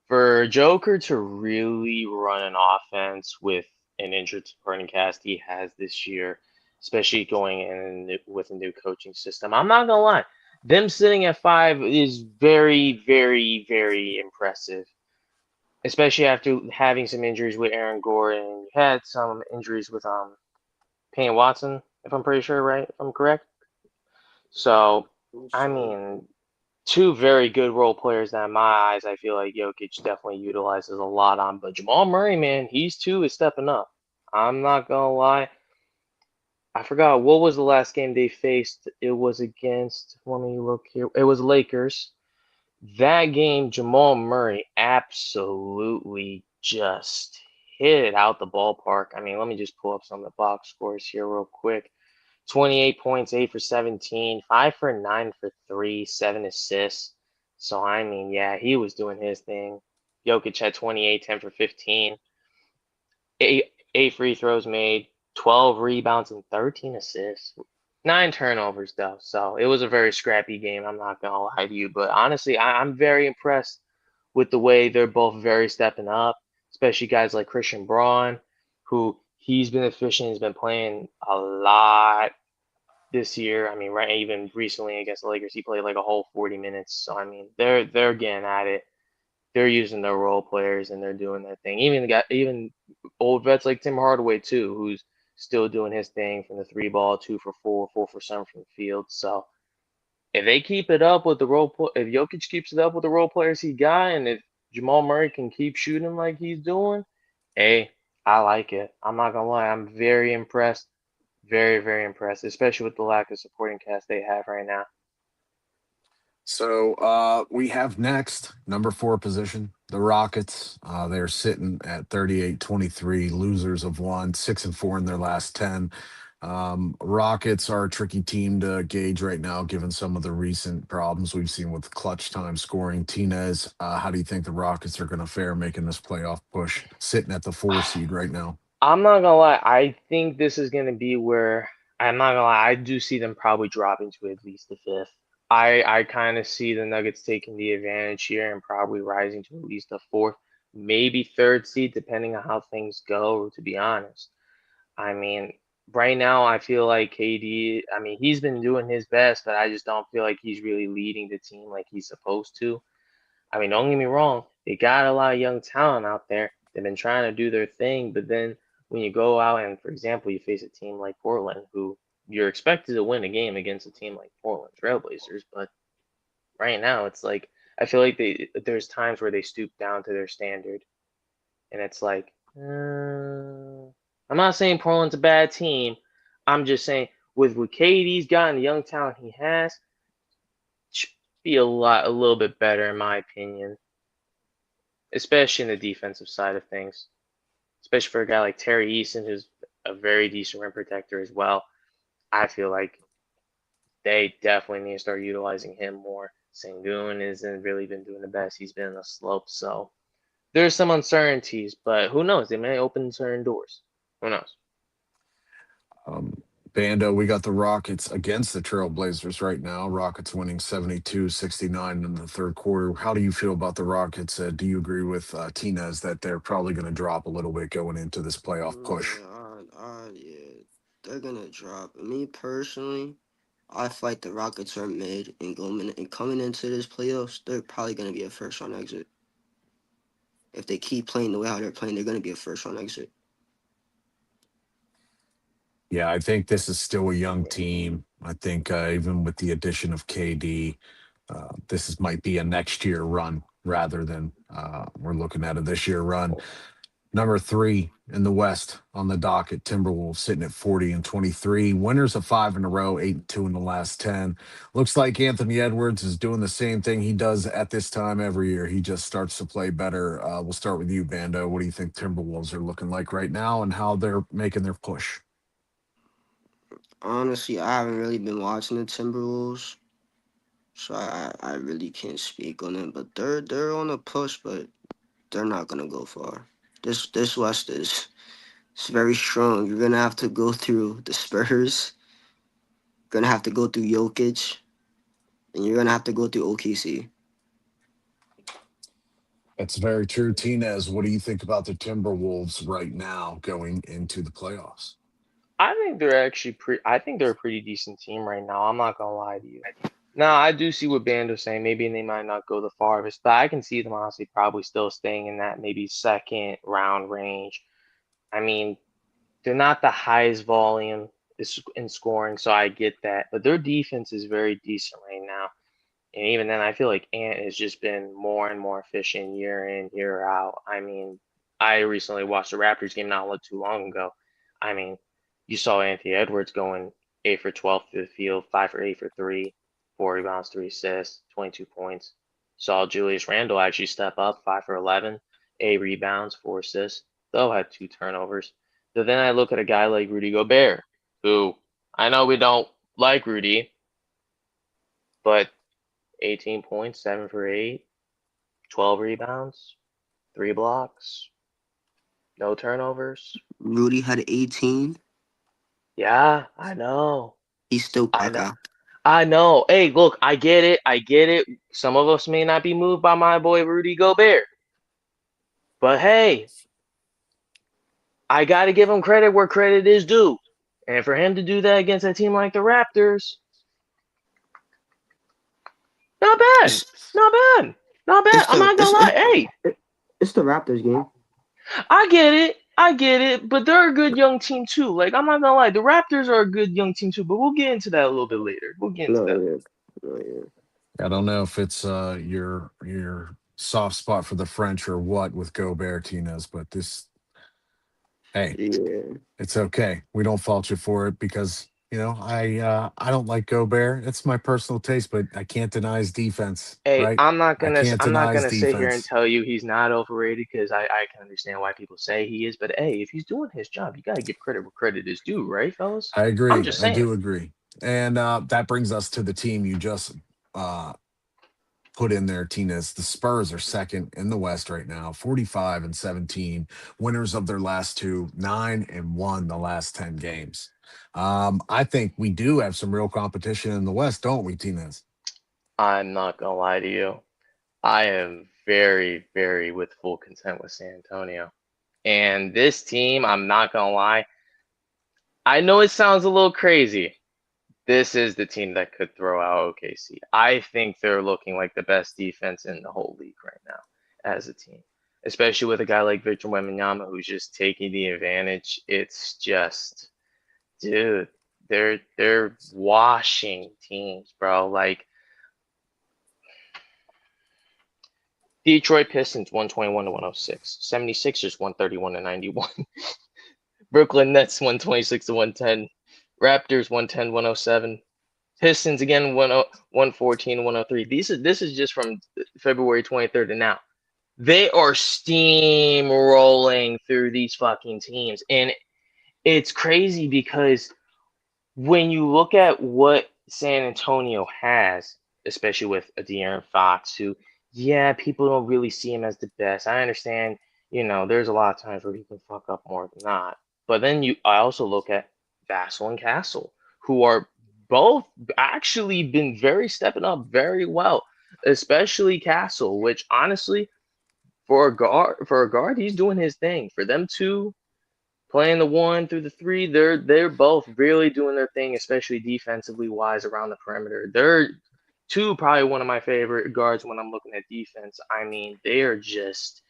Speaker 2: For Joker to really run an offense with an injured supporting cast he has this year, especially going in with a new coaching system, I'm not gonna lie. Them sitting at 5 is very, very, very impressive. Especially after having some injuries with Aaron Gordon. You had some injuries with Payne Watson, if I'm pretty sure, right? If I'm correct. So, I mean, 2 very good role players that in my eyes I feel like Jokic definitely utilizes a lot on. But Jamal Murray, man, he's too is stepping up. I'm not gonna lie. I forgot what was the last game they faced. It was against, let me look here. It was Lakers. That game, Jamal Murray absolutely just hit it out the ballpark. I mean, let me just pull up some of the box scores here real quick. 28 points, 8 for 17, 5 for 9 for 3, 7 assists. So, I mean, yeah, he was doing his thing. Jokic had 28, 10 for 15, 8 free throws made, 12 rebounds, and 13 assists. 9 turnovers, though. So, it was a very scrappy game. I'm not going to lie to you. But, honestly, I'm very impressed with the way they're both very stepping up, especially guys like Christian Braun, who he's been efficient. He's been playing a lot this year. I mean, right, even recently against the Lakers, he played like a whole 40 minutes. So, I mean, they're getting at it. they're using their role players and they're doing their thing. Even old vets like Tim Hardaway too, who's still doing his thing from the 3 ball, 2 for 4, 4 for 7 from the field. So if they keep it up with if Jokic keeps it up with the role players he got, and if Jamal Murray can keep shooting like he's doing, hey, I like it. I'm not gonna lie, I'm very impressed, very very impressed, especially with the lack of supporting cast they have right now.
Speaker 1: So we have next number 4 position, the Rockets. They're sitting at 38-23, losers of 1, 6-4 in their last 10. Rockets are a tricky team to gauge right now, given some of the recent problems we've seen with clutch time scoring. Tinez, how do you think the Rockets are going to fare making this playoff push, sitting at the 4 seed right now?
Speaker 2: I'm not gonna lie, I think this is gonna be where I'm not gonna lie, I do see them probably dropping to at least the 5th. I kind of see the Nuggets taking the advantage here and probably rising to at least the 4th, maybe 3rd seed, depending on how things go, to be honest. I mean, right now, I feel like KD, I mean, he's been doing his best, but I just don't feel like he's really leading the team like he's supposed to. I mean, don't get me wrong, they got a lot of young talent out there. They've been trying to do their thing, but then when you go out and, for example, you face a team like Portland, who you're expected to win a game against a team like Portland Trailblazers, but right now it's like I feel like there's times where they stoop down to their standard, and it's like, I'm not saying Portland's a bad team. I'm just saying with what KD's got and the young talent he has, should be a little bit better in my opinion, especially in the defensive side of things. Especially for a guy like Terry Eason, who's a very decent rim protector as well. I feel like they definitely need to start utilizing him more. Sengun hasn't really been doing the best. He's been in a slope, so there's some uncertainties, but who knows? They may open certain doors. Who knows?
Speaker 1: Bando, we got the Rockets against the Trailblazers right now. Rockets winning 72-69 in the 3rd quarter. How do you feel about the Rockets? Do you agree with Tinez that they're probably going to drop a little bit going into this playoff push?
Speaker 3: Yeah, they're gonna drop. Me personally, I feel like the Rockets are mid and coming into this playoffs, they're probably gonna be a 1st-round exit. If they keep playing the way how they're playing, they're gonna be a 1st-round exit.
Speaker 1: Yeah, I think this is still a young team. I think even with the addition of KD, might be a next year run rather than we're looking at a this year run. Number 3 in the West on the docket, Timberwolves sitting at 40-23. Winners of 5 in a row, 8-2 in the last 10. Looks like Anthony Edwards is doing the same thing he does at this time every year. He just starts to play better. We'll start with you, Bando. What do you think Timberwolves are looking like right now and how they're making their push?
Speaker 3: Honestly, I haven't really been watching the Timberwolves, so I really can't speak on it. But they're on a push, but they're not gonna go far. This West is it's very strong. You're gonna have to go through the Spurs. You're gonna have to go through Jokic, and you're gonna have to go through OKC.
Speaker 1: That's very true. Tinez, what do you think about the Timberwolves right now going into the playoffs?
Speaker 2: I think they're actually I think they're a pretty decent team right now. I'm not gonna lie to you. Now I do see what Bando's saying. Maybe they might not go the farthest, but I can see them honestly probably still staying in that maybe 2nd round range. I mean, they're not the highest volume in scoring, so I get that. But their defense is very decent right now. And even then, I feel like Ant has just been more and more efficient year in, year out. I mean, I recently watched the Raptors game not too long ago. I mean, you saw Anthony Edwards going 8 for 12 through the field, 5 for 8 for 3, 4 rebounds, 3 assists, 22 points. Saw Julius Randle actually step up, 5 for 11, 8 rebounds, 4 assists, though had 2 turnovers. So then I look at a guy like Rudy Gobert, who I know we don't like Rudy, but 18 points, 7 for 8, 12 rebounds, 3 blocks, no turnovers.
Speaker 3: Rudy had 18.
Speaker 2: Yeah, I know.
Speaker 3: He's still
Speaker 2: I know.
Speaker 3: Kaka.
Speaker 2: I know. Hey, look, I get it. I get it. Some of us may not be moved by my boy Rudy Gobert. But hey, I got to give him credit where credit is due. And for him to do that against a team like the Raptors, not bad. Not bad. Not bad.
Speaker 3: It's
Speaker 2: I'm
Speaker 3: the
Speaker 2: not gonna lie. Hey,
Speaker 3: it's the Raptors game.
Speaker 2: I get it. I get it. But they're a good young team too. Like I'm not gonna lie, the Raptors are a good young team too. But we'll get into that a little bit later. We'll get into
Speaker 3: No,
Speaker 2: that.
Speaker 3: yeah. No, yeah.
Speaker 1: I don't know if it's your soft spot for the French or what with Gobert Tinez, but this, hey,
Speaker 3: Yeah.
Speaker 1: it's okay. We don't fault you for it because I don't like Gobert. It's my personal taste, but I can't deny his defense,
Speaker 2: Hey,
Speaker 1: right? I can't
Speaker 2: I'm not
Speaker 1: deny his
Speaker 2: gonna sit here and
Speaker 1: defense.
Speaker 2: tell you he's not overrated because I can understand why people say he is. But hey, if he's doing his job, you gotta give credit where credit is due, right, fellas?
Speaker 1: I
Speaker 2: I'm
Speaker 1: agree.
Speaker 2: just
Speaker 1: I
Speaker 2: saying.
Speaker 1: do agree. And that brings us to the team you just uh, put in there, Tinez. The Spurs are second in the West right now, 45 and 17, winners of their last two, 9-1 the last 10 games. I think we do have some real competition in the West, don't we, Tinez?
Speaker 2: I'm not gonna lie to you. I am very, very with full content with San Antonio. And this team, I'm not gonna lie. I know it sounds a little crazy. This is the team that could throw out OKC. I think they're looking like the best defense in the whole league right now as a team, especially with a guy like Victor Wembanyama who's just taking the advantage. It's just, dude, they're washing teams, bro. Like Detroit Pistons 121 to 106, 76ers 131 to 91, Brooklyn Nets 126 to 110, Raptors 110 107. Pistons again 114 103. This is just from February 23rd to now. They are steamrolling through these fucking teams. And it's crazy because when you look at what San Antonio has, especially with a De'Aaron Fox, who, yeah, people don't really see him as the best. I understand, there's a lot of times where he can fuck up more than not. But then I also look at Vassell and Castle, who are both actually been very stepping up very well, especially Castle, which honestly, for a guard, he's doing his thing. For them two, playing the 1 through the 3, they're both really doing their thing, especially defensively wise around the perimeter. They're two probably one of my favorite guards when I'm looking at defense. I mean, they are just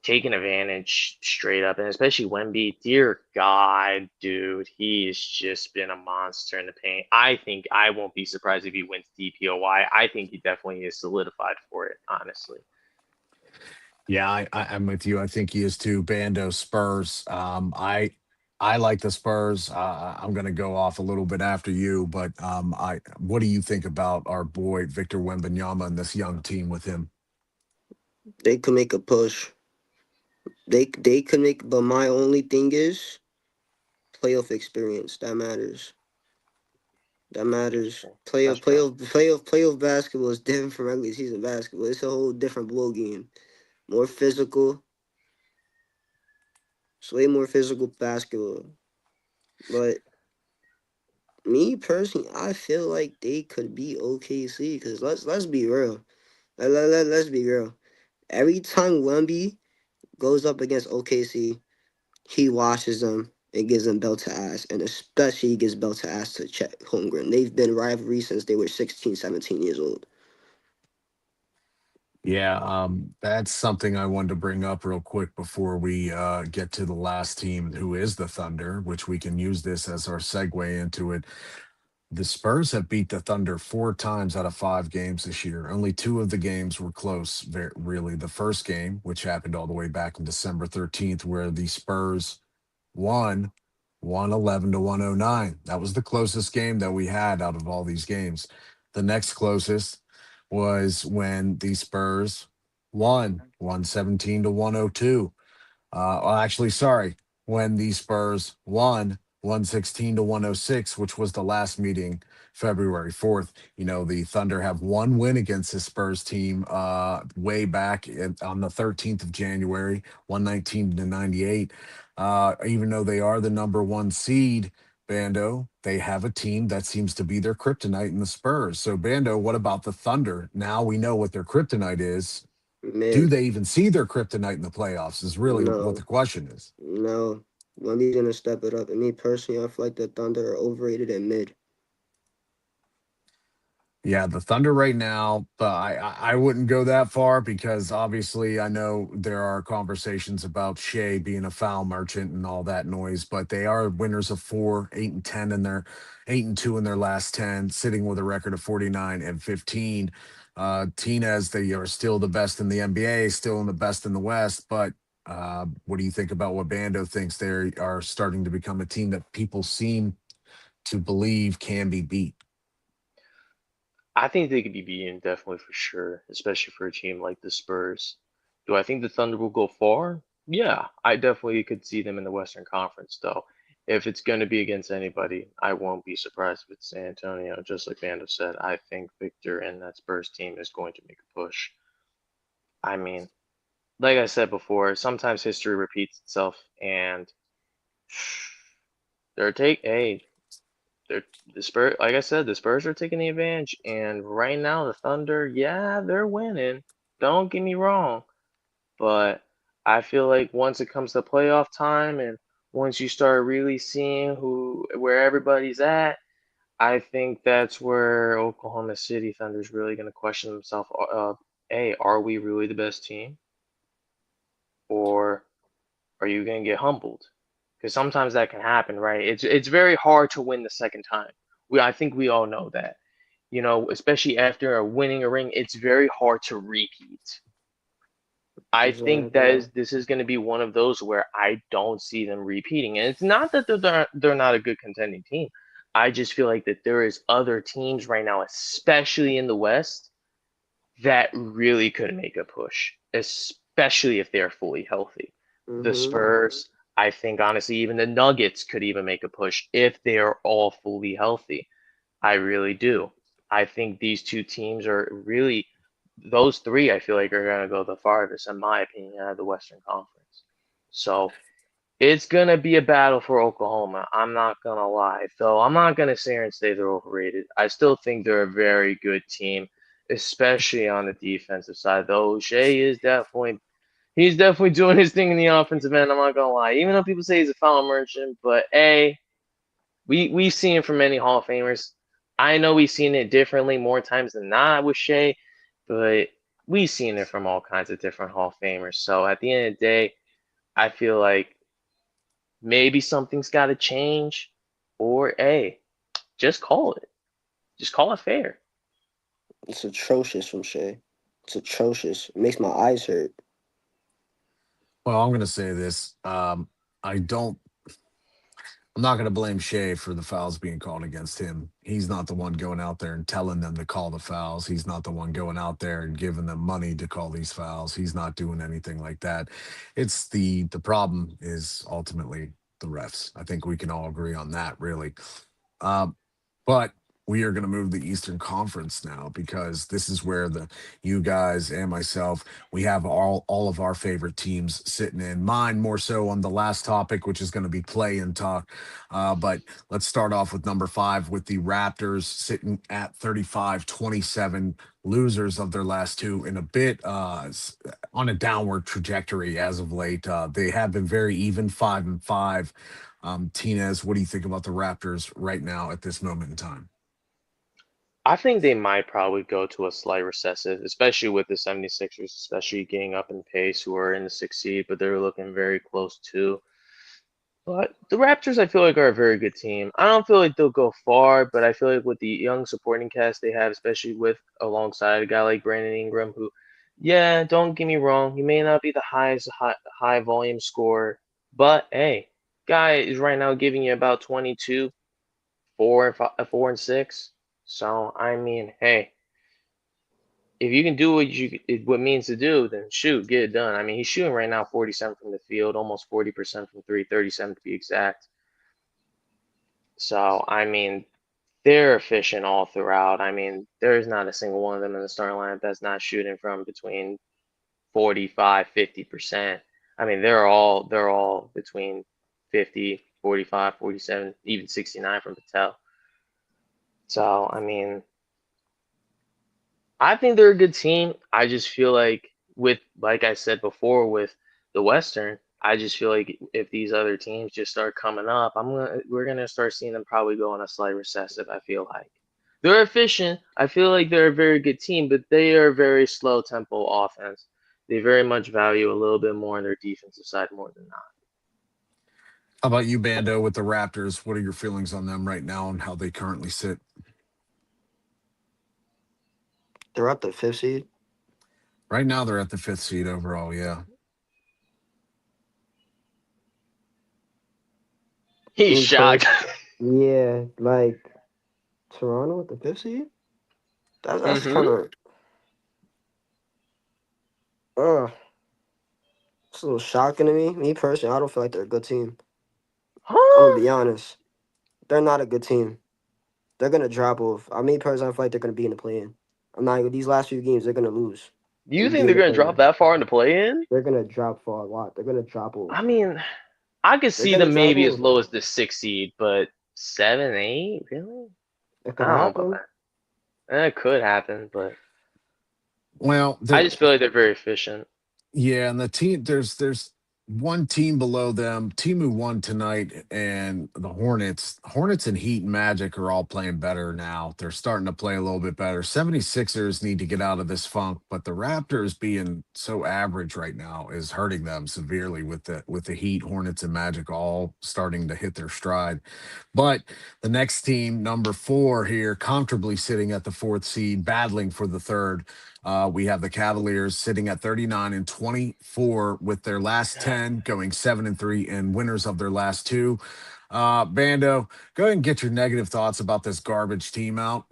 Speaker 2: taking advantage straight up, and especially Wemby. Dear God, dude, he's just been a monster in the paint. I think I won't be surprised if he wins DPOY. I think he definitely is solidified for it, honestly.
Speaker 1: Yeah, I'm with you. I think he is too. Bando Spurs. I like the Spurs. I'm going to go off a little bit after you, but what do you think about our boy Victor Wembanyama and this young team with him?
Speaker 3: They could make a push. They could make, but my only thing is playoff experience. That matters. That matters. Playoff basketball is different from regular season basketball. It's a whole different ball game. More physical. It's way more physical basketball. But me personally, I feel like they could be OKC because let's be real. Let's be real. Every time Wemby goes up against OKC, he washes them and gives them belt to ass, and especially he gives belt to ass to Chet Holmgren. They've been rivalry since they were 16, 17 years old.
Speaker 1: Yeah, that's something I wanted to bring up real quick before we get to the last team, who is the Thunder, which we can use this as our segue into it. The Spurs have beat the Thunder 4 times out of 5 games this year. Only 2 of the games were close, really. The first game, which happened all the way back on December 13th, where the Spurs won 111 to 109. That was the closest game that we had out of all these games. The next closest was when the Spurs won 117 to 102. Well, actually, sorry, when the Spurs won 116 to 106, which was the last meeting February 4th. The Thunder have one win against the Spurs team way back on the 13th of January, 119 to 98. Even though they are the number one seed, Bando, they have a team that seems to be their kryptonite in the Spurs. So, Bando, what about the Thunder? Now we know what their kryptonite is. Do
Speaker 3: Mid.
Speaker 1: they even see their kryptonite in the playoffs is really what the
Speaker 3: No.
Speaker 1: question is.
Speaker 3: No. Wemby's gonna step it up. And me personally, I feel like the Thunder are overrated at mid.
Speaker 1: Yeah, the Thunder right now, I wouldn't go that far because obviously I know there are conversations about Shea being a foul merchant and all that noise, but they are winners of 4, 8-10 in their 8-2 in their last 10, sitting with a record of 49-15. Tinez, they are still the best in the NBA, still in the best in the West, but what do you think about what Bando thinks they are starting to become a team that people seem to believe can be beat?
Speaker 2: I think they could be beaten definitely for sure, especially for a team like the Spurs. Do I think the Thunder will go far? Yeah, I definitely could see them in the Western Conference, though. If it's going to be against anybody, I won't be surprised if it's San Antonio. Just like Bando said, I think Victor and that Spurs team is going to make a push. I mean, like I said before, sometimes history repeats itself, and hey, they're the Spurs. Like I said, the Spurs are taking the advantage, and right now the Thunder, yeah, they're winning. Don't get me wrong, but I feel like once it comes to playoff time, and once you start really seeing where everybody's at, I think that's where Oklahoma City Thunder's really going to question themselves. Hey, are we really the best team, or are you going to get humbled? Because sometimes that can happen, right? It's very hard to win the second time. I think we all know that. Especially after winning a ring, it's very hard to repeat. I think
Speaker 3: Exactly.
Speaker 2: this is going to be one of those where I don't see them repeating. And it's not that they're not a good contending team. I just feel like that there is other teams right now, especially in the West, that really could make a push, especially if they're fully healthy. The
Speaker 3: Mm-hmm.
Speaker 2: Spurs, I think honestly, even the Nuggets could even make a push if they are all fully healthy. I really do. I think these two teams are really those three. I feel like are going to go the farthest, in my opinion, out of the Western Conference. So it's gonna be a battle for Oklahoma. I'm not gonna lie, though. I'm not gonna sit here and say they're overrated. I still think they're a very good team, especially on the defensive side. Though Shea is definitely doing his thing in the offensive end. I'm not gonna lie, even though people say he's a foul merchant, but we've seen it from many Hall of Famers. I know we've seen it differently more times than not with Shea, but we've seen it from all kinds of different Hall of Famers. So at the end of the day, I feel like maybe something's got to change, or hey, just call it. Just call it fair.
Speaker 3: It's atrocious from Shea. It's atrocious. It makes my eyes hurt.
Speaker 1: Well, I'm going to say this. I don't. I'm not going to blame Shea for the fouls being called against him. He's not the one going out there and telling them to call the fouls. He's not the one going out there and giving them money to call these fouls. He's not doing anything like that. It's the problem is ultimately the refs. I think we can all agree on that, really. Um, but we are going to move the Eastern Conference now because this is where the you guys and myself we have all of our favorite teams sitting in. Mine more so on the last topic, which is going to be play and talk. But let's start off with number 5 with the Raptors sitting at 35-27, losers of their last two, in a bit on a downward trajectory as of late. They have been very even, 5-5. Tinez, what do you think about the Raptors right now at this moment in time?
Speaker 2: I think they might probably go to a slight recessive, especially with the 76ers, especially getting up in pace, who are in the sixth seed, but they're looking very close too. But the Raptors, I feel like, are a very good team. I don't feel like they'll go far, but I feel like with the young supporting cast they have, especially with alongside a guy like Brandon Ingram, who, yeah, don't get me wrong, he may not be the highest high volume scorer, but hey, guy is right now giving you about 22, 4 and 6. So I mean, hey, if you can do what means to do, then shoot, get it done. I mean, he's shooting right now 47 from the field, almost 40% from three, 37 to be exact. So I mean, they're efficient all throughout. I mean, there's not a single one of them in the starting lineup that's not shooting from between 45, 50%. I mean, they're all between 50, 45, 47, even 69 from Patel. So I mean, I think they're a good team. I just feel like like I said before, with the Western, I just feel like if these other teams just start coming up, we're gonna start seeing them probably go on a slight recessive. I feel like. They're efficient. I feel like they're a very good team, but they are very slow tempo offense. They very much value a little bit more on their defensive side more than not.
Speaker 1: How about you, Bando, with the Raptors? What are your feelings on them right now and how they currently sit?
Speaker 3: They're up the 5th seed.
Speaker 1: Right now, they're at the 5th seed overall. Yeah.
Speaker 2: He's shocked.
Speaker 3: Yeah, like Toronto at the 5th seed. That's kind of it's a little shocking to me. Me personally, I don't feel like they're a good team. I'm gonna be honest. They're not a good team. They're gonna drop off. I mean, personally, I feel like they're gonna be in the play-in. I'm not. These last few games, they're gonna lose.
Speaker 2: You think they're gonna drop that far in the play-in?
Speaker 3: They're gonna drop far a lot. They're gonna drop off.
Speaker 2: I mean, I could see them maybe as low as the 6th seed, but 7, 8, really?
Speaker 3: It could happen.
Speaker 2: It could happen, but
Speaker 1: well,
Speaker 2: I just feel like they're very efficient.
Speaker 1: Yeah, and the team there's one team below them, team who won tonight, and the Hornets. Hornets and Heat and Magic are all playing better now. They're starting to play a little bit better. 76ers need to get out of this funk, but the Raptors being so average right now is hurting them severely with the Heat, Hornets, and Magic all starting to hit their stride. But the next team, number 4 here, comfortably sitting at the 4th seed, battling for the 3rd. We have the Cavaliers sitting at 39 and 24 with their last 10, going 7-3, and winners of their last 2. Bando, go ahead and get your negative thoughts about this garbage team out.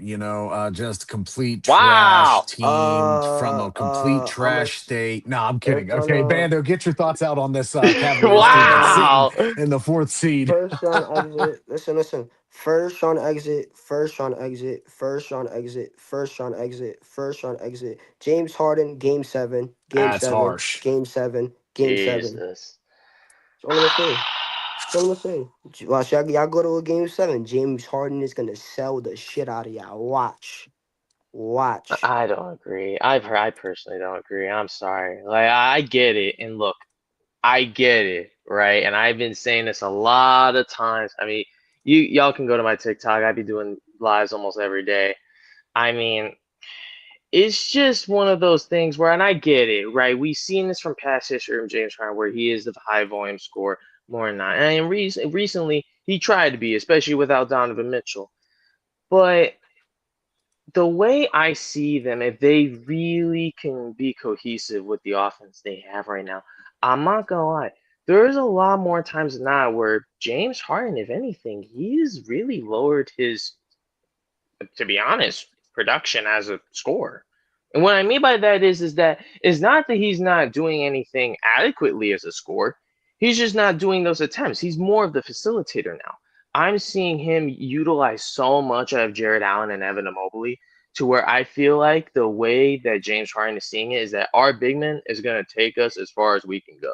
Speaker 1: Just complete trash team from a complete trash state. No, I'm kidding. Okay, Bando, get your thoughts out on this Cavaliers team that's sitting in the 4th seed.
Speaker 3: First round exit. Listen. First round exit. First round exit. First round exit. First round exit. First round exit. James Harden, Game 7. Game
Speaker 1: That's
Speaker 3: 7.
Speaker 1: Harsh.
Speaker 3: Game 7. Game 7.
Speaker 2: That's
Speaker 3: all I'm gonna say. Watch y'all go to a Game 7. James Harden is gonna sell the shit out of y'all. Watch.
Speaker 2: I don't agree. I personally don't agree. I'm sorry. Like I get it, and look, I get it, right? And I've been saying this a lot of times. I mean, y'all can go to my TikTok. I be doing lives almost every day. I mean, it's just one of those things where, and I get it, right? We've seen this from past history from James Harden, where he is the high volume scorer more than not. And recently, he tried to be, especially without Donovan Mitchell. But the way I see them, if they really can be cohesive with the offense they have right now, I'm not gonna lie. There's a lot more times than not where James Harden, if anything, he's really lowered his, to be honest, production as a scorer. And what I mean by that is that it's not that he's not doing anything adequately as a scorer. He's just not doing those attempts. He's more of the facilitator now. I'm seeing him utilize so much of Jared Allen and Evan Mobley to where I feel like the way that James Harden is seeing it is that our big man is going to take us as far as we can go.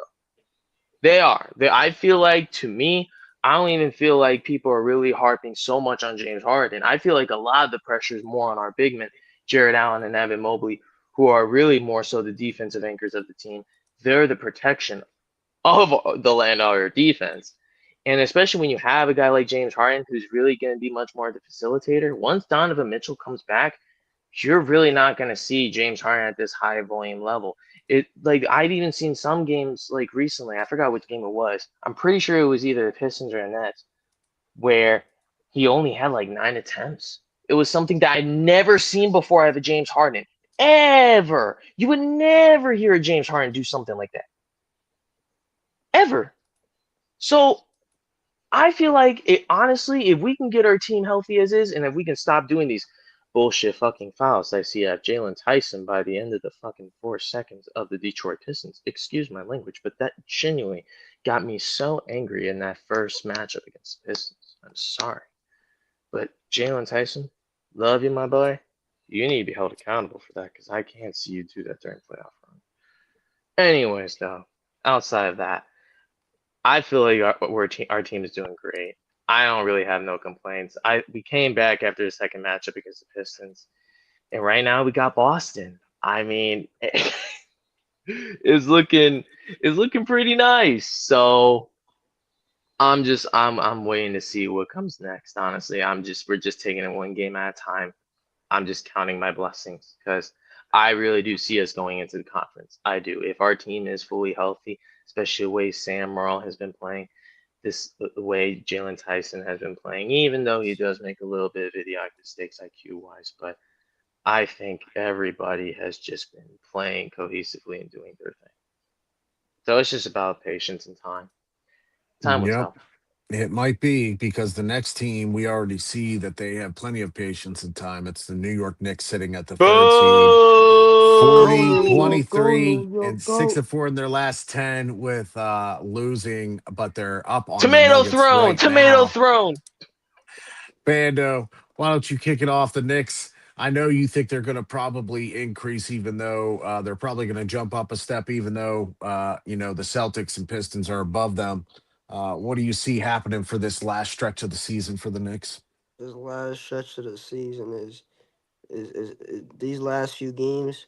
Speaker 2: They are. I feel like, to me, I don't even feel like people are really harping so much on James Harden. I feel like a lot of the pressure is more on our big men, Jared Allen and Evan Mobley, who are really more so the defensive anchors of the team. They're the protection of the Landauer defense. And especially when you have a guy like James Harden, who's really going to be much more the facilitator, once Donovan Mitchell comes back, you're really not going to see James Harden at this high volume level. I've even seen some games like recently, I forgot which game it was. I'm pretty sure it was either the Pistons or the Nets, where he only had like 9 attempts. It was something that I'd never seen before out of a James Harden. Ever. You would never hear a James Harden do something like that. Ever. So I feel like, honestly, if we can get our team healthy as is, and if we can stop doing these bullshit fucking fouls I see at Jalen Tyson by the end of the fucking 4 seconds of the Detroit Pistons. Excuse my language, but that genuinely got me so angry in that first matchup against the Pistons. I'm sorry. But Jalen Tyson, love you, my boy. You need to be held accountable for that, because I can't see you do that during playoff run. Anyways, though, outside of that, I feel like our team is doing great. I don't really have no complaints. We came back after the second matchup against the Pistons, and right now we got Boston. I mean, it's looking pretty nice. So I'm waiting to see what comes next. Honestly, we're just taking it one game at a time. I'm just counting my blessings because I really do see us going into the conference. I do. If our team is fully healthy, especially the way Sam Morril has been playing, the way Jalen Tyson has been playing, even though he does make a little bit of idiotic mistakes IQ wise, but I think everybody has just been playing cohesively and doing their thing. So it's just about patience and time. Time will
Speaker 1: Yep.
Speaker 2: tell.
Speaker 1: It might be because the next team, we already see that they have plenty of patience and time. It's the New York Knicks sitting at the third seed,
Speaker 3: Go
Speaker 1: 40,
Speaker 3: New
Speaker 2: Boo!
Speaker 3: York, go
Speaker 1: 23,
Speaker 3: New York,
Speaker 1: and 6
Speaker 3: go.
Speaker 1: of 4 in their last 10 with losing, but they're up on the
Speaker 2: Tomato
Speaker 1: Nuggets
Speaker 2: throne!
Speaker 1: right
Speaker 2: Tomato
Speaker 1: now.
Speaker 2: throne!
Speaker 1: Bando, why don't you kick it off? The Knicks, I know you think they're going to probably increase, even though they're probably going to jump up a step, even though, the Celtics and Pistons are above them. What do you see happening for this last stretch of the season for the Knicks?
Speaker 3: This last stretch of the season is these last few games.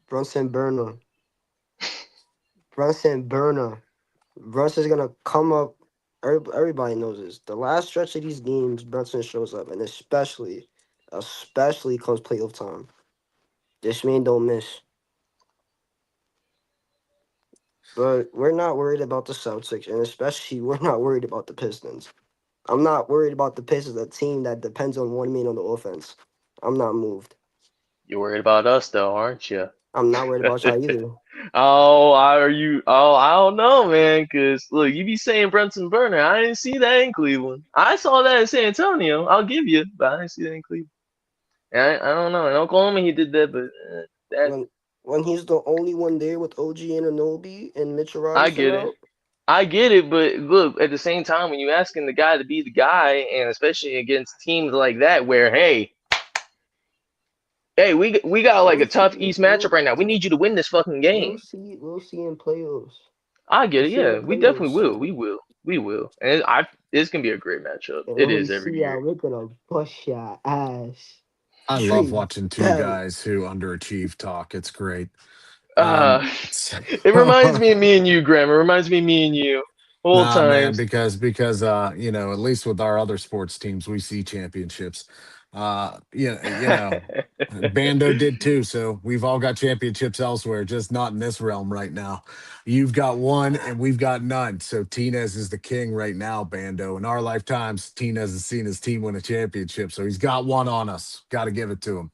Speaker 3: Brunson Burner, Brunson Burner, Brunson's gonna come up. Everybody knows this. The last stretch of these games, Brunson shows up, and especially comes playoff time. This man don't miss. But we're not worried about the Celtics, and especially we're not worried about the Pistons. I'm not worried about the Pistons, a team that depends on one man on the offense. I'm not moved.
Speaker 2: You're worried about us, though, aren't you?
Speaker 3: I'm not worried about y'all either.
Speaker 2: Oh, are you? Oh, I don't know, man. Cause look, you be saying Brunson Burner. I didn't see that in Cleveland. I saw that in San Antonio. I'll give you, but I didn't see that in Cleveland. And I don't know. In Oklahoma, he did that, but that
Speaker 3: When he's the only one there with OG Anunoby and Mitchell
Speaker 2: I
Speaker 3: Robinson
Speaker 2: get it.
Speaker 3: out,
Speaker 2: I get it, but look, at the same time, when you asking the guy to be the guy, and especially against teams like that, where hey, we got like
Speaker 3: we'll
Speaker 2: a
Speaker 3: see.
Speaker 2: tough East matchup right now. We need you to win this fucking game.
Speaker 3: We'll see. We'll see in playoffs.
Speaker 2: I get
Speaker 3: We'll
Speaker 2: it.
Speaker 3: see in the
Speaker 2: Yeah, we definitely
Speaker 3: playoffs.
Speaker 2: will. We will. And it's gonna be a great matchup.
Speaker 3: And
Speaker 2: It
Speaker 3: when we
Speaker 2: is every
Speaker 3: see y'all,
Speaker 2: year.
Speaker 3: we're gonna bust your ass.
Speaker 1: I love
Speaker 3: Drink
Speaker 1: watching two
Speaker 3: belly.
Speaker 1: guys who underachieve talk. It's great. Um,
Speaker 2: Uh, it reminds me of me and you, Graham. It reminds me of me and you. Old
Speaker 1: Nah, man,
Speaker 2: times.
Speaker 1: because at least with our other sports teams, we see championships. Bando did too, so we've all got championships elsewhere, just not in this realm right now. You've got one and we've got none. So Tinez is the king right now, Bando. In our lifetimes, Tinez has seen his team win a championship, so he's got one on us. Got to give it to him.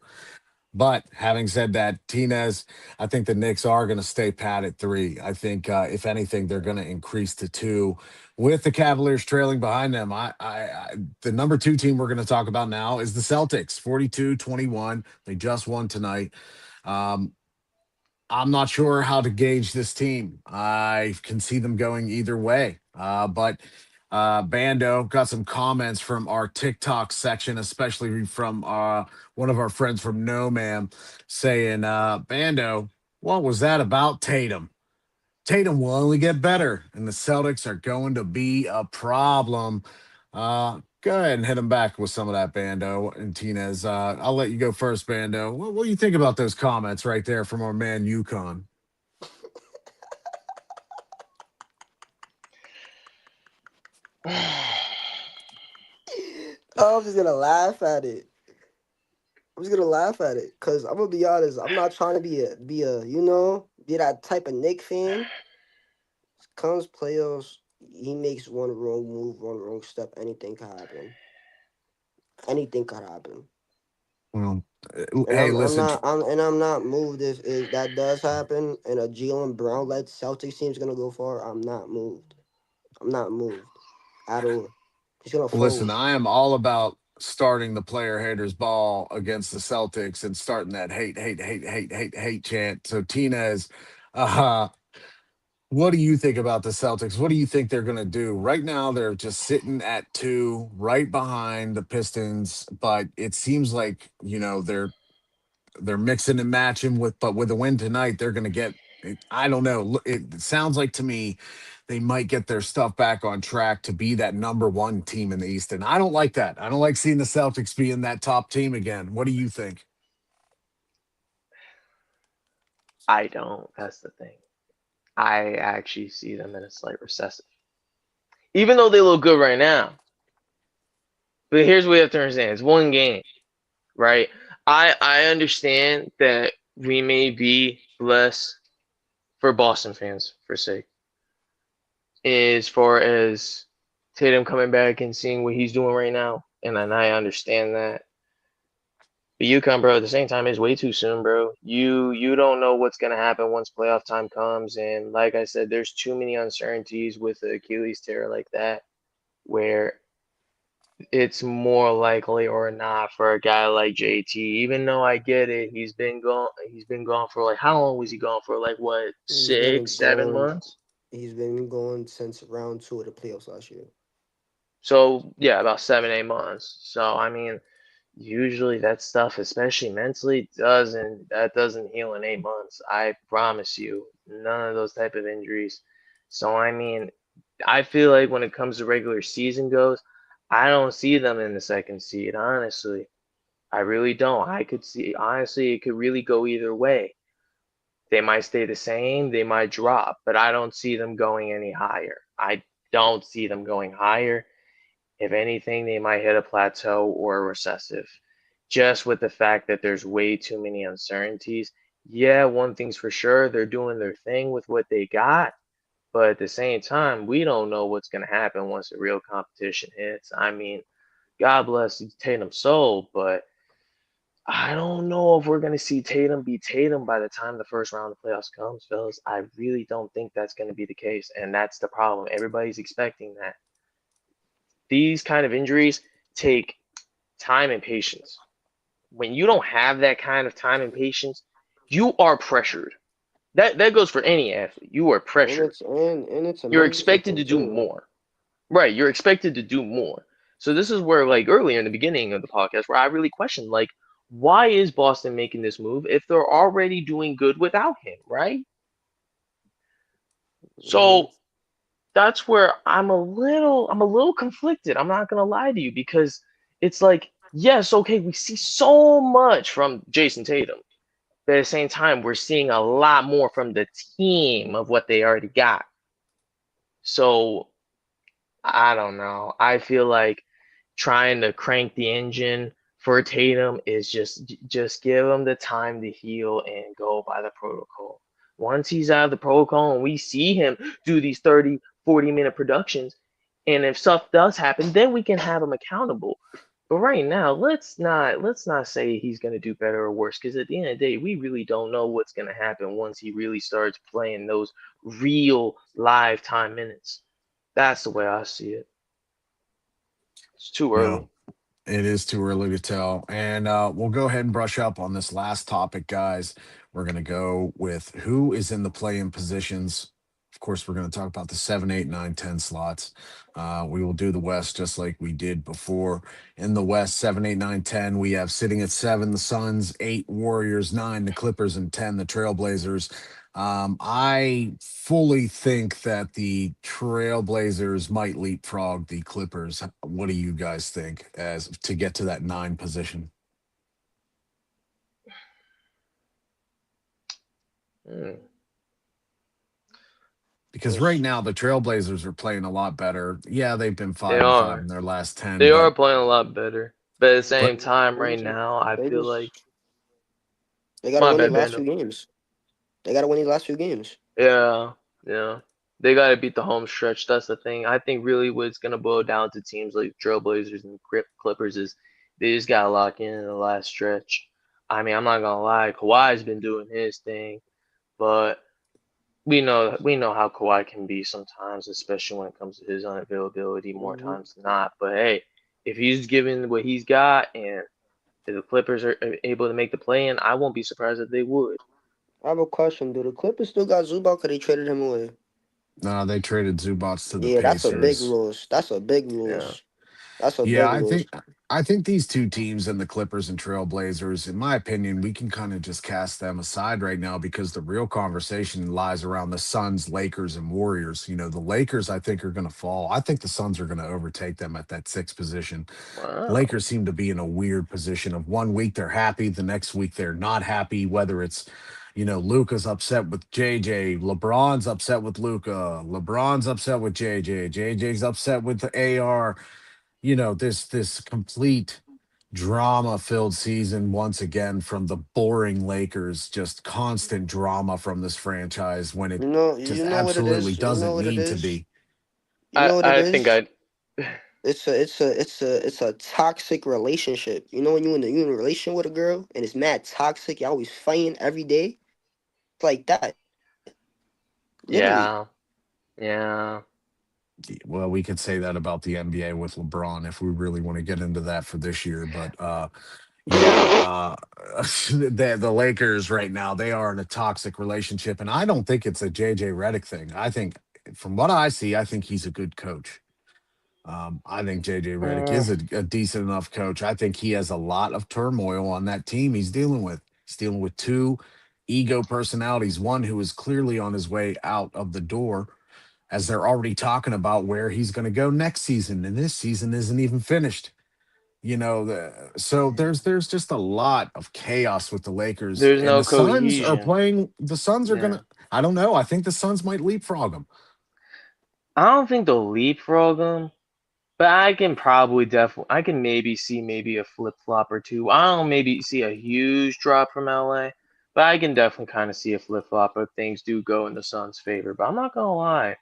Speaker 1: But having said that, Tinez, I think the Knicks are going to stay pat at 3. I think, if anything, they're going to increase to 2 with the Cavaliers trailing behind them. The number 2 team we're going to talk about now is the Celtics, 42-21. They just won tonight. Um, I'm not sure how to gauge this team. I can see them going either way. But Bando got some comments from our TikTok section, especially from one of our friends from No Man, saying, Bando, what was that about Tatum? Tatum will only get better, and the Celtics are going to be a problem. Go ahead and hit him back with some of that, Bando and Tinez. I'll let you go first, Bando. What do you think about those comments right there from our man Yukon?
Speaker 3: Oh, I'm just gonna laugh at it. I'm just gonna laugh at it because I'm gonna be honest. I'm not trying to be that type of Nick fan. Comes playoffs, he makes one wrong move, one wrong step. Anything could happen. Anything could happen.
Speaker 1: Well,
Speaker 3: And
Speaker 1: hey,
Speaker 3: I'm
Speaker 1: listen.
Speaker 3: not I'm not moved if that does happen and a Jalen Brown led Celtics team's gonna go far. I'm not moved. I'm not moved at all. He's gonna
Speaker 1: Listen,
Speaker 3: fold.
Speaker 1: I am all about starting the player haters ball against the Celtics and starting that hate, hate, hate, hate, hate, hate chant. So Tinez, uh, what do you think about the Celtics? What do you think they're going to do? Right now, they're just sitting at 2, right behind the Pistons, but it seems like, they're mixing and matching but with a win tonight, they're going to get. I don't know. It sounds like to me they might get their stuff back on track to be that number 1 team in the East, and I don't like that. I don't like seeing the Celtics being that top team again. What do you think?
Speaker 2: I don't. That's the thing. I actually see them in a slight recessive. Even though they look good right now, But here's what you have to understand: it's one game, right? I understand that we may be less for Boston fans, for sake, as far as Tatum coming back and seeing what he's doing right now, and then I understand that. But UConn, bro, at the same time, it's way too soon, bro. You don't know what's gonna happen once playoff time comes, and like I said, there's too many uncertainties with the Achilles tear like that, where it's more likely or not for a guy like JT. Even though I get it, he's been gone. He's been gone for like how long was he gone for? Like what,
Speaker 3: He's been
Speaker 2: 6, 7
Speaker 3: gone.
Speaker 2: months?
Speaker 3: He's been gone since round 2 of the playoffs last year.
Speaker 2: So yeah, about 7, 8 months. So I mean, usually that stuff, especially mentally, doesn't heal in 8 months. I promise you, none of those type of injuries. So I mean, I feel like when it comes to regular season goes, I don't see them in the second seed, honestly. I really don't. I could see, honestly, it could really go either way. They might stay the same, they might drop, but I don't see them going any higher. I don't see them going higher. If anything, they might hit a plateau or a recessive. Just with the fact that there's way too many uncertainties. Yeah, one thing's for sure, they're doing their thing with what they got, but at the same time, we don't know what's going to happen once the real competition hits. I mean, God bless Tatum's soul, but I don't know if we're going to see Tatum be Tatum by the time the first round of playoffs comes, fellas. I really don't think that's going to be the case, and that's the problem. Everybody's expecting that. These kind of injuries take time and patience. When you don't have that kind of time and patience, you are pressured. That goes for any athlete. You are pressured.
Speaker 3: And it's a
Speaker 2: You're
Speaker 3: mental
Speaker 2: expected
Speaker 3: thing
Speaker 2: to do
Speaker 3: too.
Speaker 2: more. Right, you're expected to do more. So this is where, like earlier in the beginning of the podcast, where I really questioned, like, why is Boston making this move if they're already doing good without him, right?
Speaker 3: Hmm.
Speaker 2: So that's where I'm a little conflicted. I'm not gonna lie to you because it's like, yes, okay, we see so much from Jason Tatum, but at the same time, we're seeing a lot more from the team of what they already got. So I don't know. I feel like trying to crank the engine for Tatum is just give him the time to heal and go by the protocol. Once he's out of the protocol and we see him do these 30, 40-minute productions, and if stuff does happen, then we can have him accountable. But right now, let's not say he's gonna do better or worse, because at the end of the day, we really don't know what's gonna happen once he really starts playing those real live time minutes. That's the way I see it. It's too
Speaker 1: No,
Speaker 2: early.
Speaker 1: it is too early to tell. And we'll go ahead and brush up on this last topic, guys. We're going to go with who is in the play in positions. Of course, we're going to talk about the 7, 8, 9, 10 slots. We will do the West just like we did before. In the West, 7, 8, 9, 10. We have sitting at 7, the Suns, 8, Warriors, 9, the Clippers, and 10, the Trailblazers. I fully think that the Trailblazers might leapfrog the Clippers. What do you guys think as to get to that 9 position?
Speaker 2: Hmm.
Speaker 1: Because right now the Trailblazers are playing a lot better. Yeah, they've been
Speaker 2: They
Speaker 1: 5-5
Speaker 2: are.
Speaker 1: in their last 10,
Speaker 2: They are
Speaker 1: but
Speaker 2: playing a lot better. But at the
Speaker 1: but
Speaker 2: same time,
Speaker 3: They
Speaker 2: right
Speaker 3: just,
Speaker 2: now, I
Speaker 3: they
Speaker 2: feel
Speaker 3: just,
Speaker 2: like
Speaker 3: they gotta
Speaker 2: my
Speaker 3: win these
Speaker 2: bad,
Speaker 3: last
Speaker 2: Bando.
Speaker 3: few games. They gotta win these last few games.
Speaker 2: Yeah, yeah. They gotta beat the home stretch. That's the thing. I think really what it's gonna boil down to teams like Trailblazers and Clippers is they just gotta lock in the last stretch. I mean, I'm not gonna lie, Kawhi's been doing his thing, but we know how Kawhi can be sometimes, especially when it comes to his unavailability more
Speaker 3: Hmm.
Speaker 2: times than not. But hey, if he's given what he's got and if the Clippers are able to make the play in, I won't be surprised if they would.
Speaker 3: I have a question. Do the Clippers still got Zubac? Cause they traded him away.
Speaker 1: no, they traded Zubats to the
Speaker 3: Yeah, that's a big
Speaker 1: Pacers.
Speaker 3: loss. That's a big
Speaker 2: Yeah.
Speaker 3: loss. That's a
Speaker 1: Yeah,
Speaker 3: big
Speaker 1: I
Speaker 3: loss.
Speaker 1: think I think these two teams and the Clippers and Trailblazers, in my opinion, we can kind of just cast them aside right now because the real conversation lies around the Suns, Lakers, and Warriors. You know, the Lakers I think are going to fall. I think the Suns are going to overtake them at that 6th position.
Speaker 2: Wow.
Speaker 1: Lakers seem to be in a weird position of one week they're happy, the next week they're not happy, whether it's Luca's upset with JJ, LeBron's upset with Luca, LeBron's upset with JJ, JJ's upset with the AR. this complete drama-filled season once again from the boring Lakers, just constant drama from this franchise when it just
Speaker 3: You know what it
Speaker 1: absolutely
Speaker 3: is. You know
Speaker 1: doesn't
Speaker 3: what it
Speaker 1: need to
Speaker 3: is.
Speaker 1: be.
Speaker 3: You know what it
Speaker 2: I think
Speaker 3: is.
Speaker 2: I
Speaker 3: It's a toxic relationship. You know when you in a relationship with a girl and it's mad toxic, you always fighting every day. It's like that. Literally.
Speaker 2: yeah. Yeah.
Speaker 1: Well, we could say that about the NBA with LeBron if we really want to get into that for this year, but yeah, the Lakers right now, they are in a toxic relationship, and I don't think it's a JJ Redick thing. I think, from what I see, I think he's a good coach. I think JJ Redick
Speaker 2: Uh,
Speaker 1: is a decent enough coach. I think he has a lot of turmoil on that team he's dealing with. He's dealing with two ego personalities, one who is clearly on his way out of the door, as they're already talking about where he's going to go next season, and this season isn't even finished. So there's just a lot of chaos with the Lakers,
Speaker 2: there's
Speaker 1: and
Speaker 2: no
Speaker 1: the Suns are
Speaker 2: cohesion.
Speaker 1: playing. The Suns are
Speaker 2: Yeah.
Speaker 1: gonna. I don't know. I think the Suns might leapfrog them.
Speaker 2: I don't think they'll leapfrog them, but I can probably definitely I can maybe see maybe a flip flop or two. I don't maybe see a huge drop from LA, but I can definitely kind of see a flip flop if things do go in the Suns' favor. But I'm not gonna lie.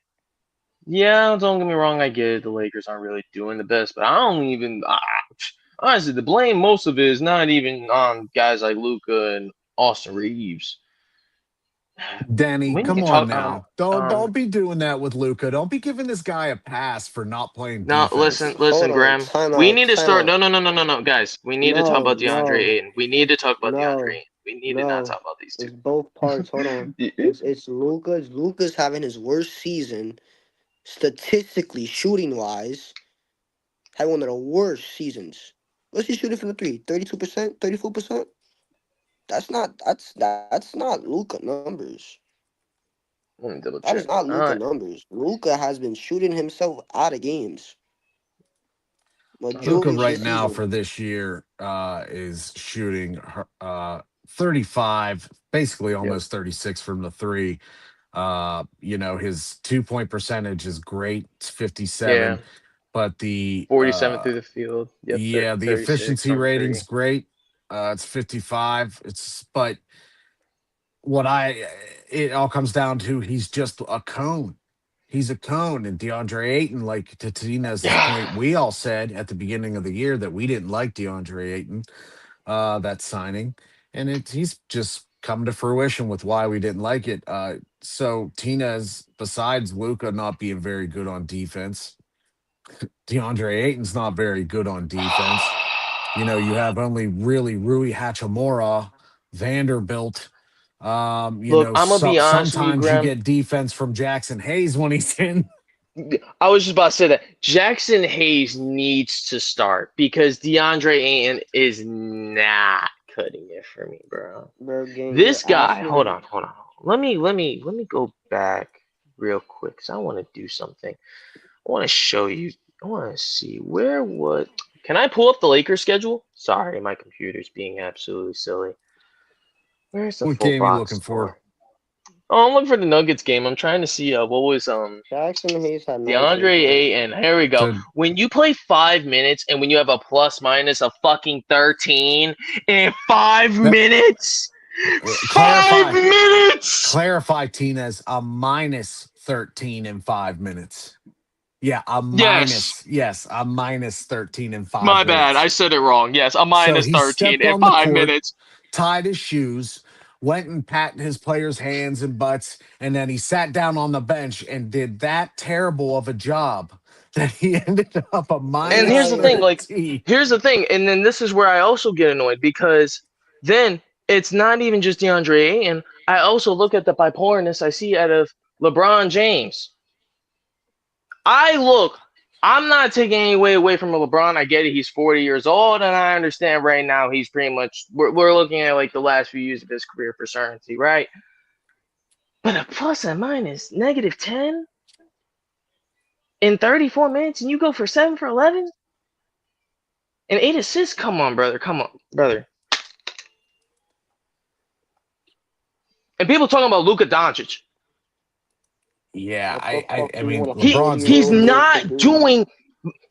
Speaker 2: Yeah, don't get me wrong. I get it. The Lakers aren't really doing the best, but I don't even. Honestly, the blame most of it is not even on guys like Luca and Austin Reeves.
Speaker 1: Danny,
Speaker 2: We need to
Speaker 1: come on
Speaker 2: talk
Speaker 1: now. Don't be doing that with Luca. Don't be giving this guy a pass for not playing
Speaker 2: No, listen,
Speaker 1: defense.
Speaker 3: Hold on.
Speaker 2: Graham.
Speaker 3: Time
Speaker 2: We
Speaker 3: out.
Speaker 2: need to
Speaker 3: Time
Speaker 2: start.
Speaker 3: out.
Speaker 2: No, guys. We need to talk
Speaker 3: No,
Speaker 2: about DeAndre
Speaker 3: no,
Speaker 2: Ayton. We need to talk about DeAndre
Speaker 3: no,
Speaker 2: Ayton. We need to not
Speaker 3: no.
Speaker 2: talk about these two.
Speaker 3: It's both parts. Hold on. It's Luca's. Luca's having his worst season statistically, shooting wise. Having one of the worst seasons. What's he shooting from the three? 32%, 34%. That's not Luca numbers.
Speaker 2: Let me double
Speaker 3: That is
Speaker 2: check.
Speaker 3: not Luca numbers. Luca has been shooting himself out of games
Speaker 1: Luca
Speaker 3: majority of
Speaker 1: right
Speaker 3: this
Speaker 1: now
Speaker 3: season.
Speaker 1: for this year is shooting 35, basically
Speaker 2: Yep.
Speaker 1: almost 36 from the three. His 2-point percentage is great. It's
Speaker 2: Yeah,
Speaker 1: 57, but the
Speaker 2: 47 through the field. Yep,
Speaker 1: yeah, the
Speaker 2: 36
Speaker 1: efficiency
Speaker 2: from three.
Speaker 1: rating's great. It's 55. But what I it all comes down to, he's just a cone. He's a cone. And DeAndre Ayton, like to Tinez's point, we all said at the beginning of the year that we didn't like DeAndre Ayton, that signing. And he's just come to fruition with why we didn't like it. So Tinez, besides Luca not being very good on defense, DeAndre Ayton's not very good on defense. You have only really Rui Hachimura, Vanderbilt.
Speaker 2: Look, I'm gonna be honest with you,
Speaker 1: Sometimes you
Speaker 2: Graham.
Speaker 1: get defense from Jackson Hayes when he's in.
Speaker 2: I was just about to say that Jackson Hayes needs to start because DeAndre Ayton is not cutting it for me, bro.
Speaker 3: Bro, gang,
Speaker 2: This
Speaker 3: you're
Speaker 2: guy, hold
Speaker 3: asking.
Speaker 2: on. Let me go back real quick because I want to do something. I want to show you. I want to see where what. Can I pull up the Lakers schedule? Sorry, my computer's being absolutely silly. Where's the
Speaker 1: What
Speaker 2: full
Speaker 1: game are you
Speaker 2: box
Speaker 1: looking for?
Speaker 2: score? Oh, I'm looking for the Nuggets game. I'm trying to see what was
Speaker 3: Jackson Hayes had 19
Speaker 2: DeAndre
Speaker 3: points.
Speaker 2: Ayton. Here we go.
Speaker 1: So
Speaker 2: When you play 5 minutes and when you have a plus minus of fucking 13 in 5 minutes,
Speaker 1: clarify,
Speaker 2: 5 minutes.
Speaker 1: clarify, Tinez, a minus 13 in 5 minutes. Yeah,
Speaker 2: Yes,
Speaker 1: a minus 13 in
Speaker 2: my
Speaker 1: five
Speaker 2: bad. I
Speaker 1: minutes.
Speaker 2: said it wrong. Yes, a
Speaker 1: So
Speaker 2: minus
Speaker 1: he
Speaker 2: 13
Speaker 1: stepped
Speaker 2: in
Speaker 1: on the
Speaker 2: five
Speaker 1: court,
Speaker 2: minutes.
Speaker 1: tied his shoes, went and patted his players' hands and butts, and then he sat down on the bench and did that terrible of a job that he ended up a
Speaker 2: And
Speaker 1: minus
Speaker 2: here's the thing,
Speaker 1: 13.
Speaker 2: and then this is where I also get annoyed because then it's not even just DeAndre Ayton. I also look at the bipolarness I see out of LeBron James. I'm not taking any way away from LeBron. I get it. He's 40 years old, and I understand right now he's pretty much, we're looking at like the last few years of his career for certainty, right? But a plus and minus negative 10 in 34 minutes, and you go for 7 for 11 and 8 assists? Come on, brother. Come on, brother. And people talking about Luka Doncic.
Speaker 1: Yeah,
Speaker 3: What the fuck
Speaker 1: I
Speaker 3: do you
Speaker 1: mean,
Speaker 3: want a
Speaker 2: He
Speaker 1: LeBron's
Speaker 2: he's
Speaker 3: 40-year-old dude to
Speaker 2: not
Speaker 3: do?
Speaker 2: doing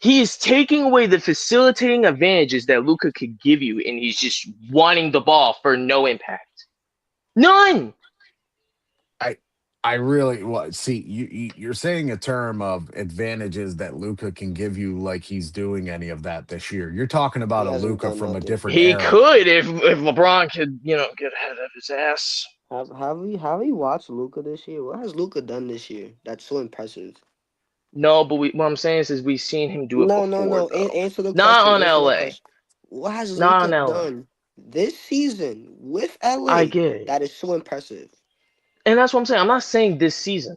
Speaker 2: He is taking away the facilitating advantages that Luka could give you, and he's just wanting the ball for no impact. None.
Speaker 1: I really see you're saying a term of advantages that Luca can give you like he's doing any of that this year. You're talking
Speaker 3: He
Speaker 1: about a
Speaker 3: hasn't
Speaker 1: Luca
Speaker 3: done
Speaker 1: from a
Speaker 3: nothing.
Speaker 1: different
Speaker 2: He
Speaker 1: era.
Speaker 2: could if LeBron could, get ahead of his ass.
Speaker 3: Have we watched Luca this year? What has Luca done this year? That's so impressive.
Speaker 2: No, but what I'm saying is we've seen him do it before,
Speaker 3: No.
Speaker 2: though.
Speaker 3: Answer the
Speaker 2: Not
Speaker 3: question.
Speaker 2: on
Speaker 3: Answer the
Speaker 2: LA.
Speaker 3: question. What has
Speaker 2: Not
Speaker 3: Luca
Speaker 2: on LA.
Speaker 3: done this season with
Speaker 2: I
Speaker 3: LA
Speaker 2: get it.
Speaker 3: that is so impressive?
Speaker 2: And that's what I'm saying. I'm not saying this season.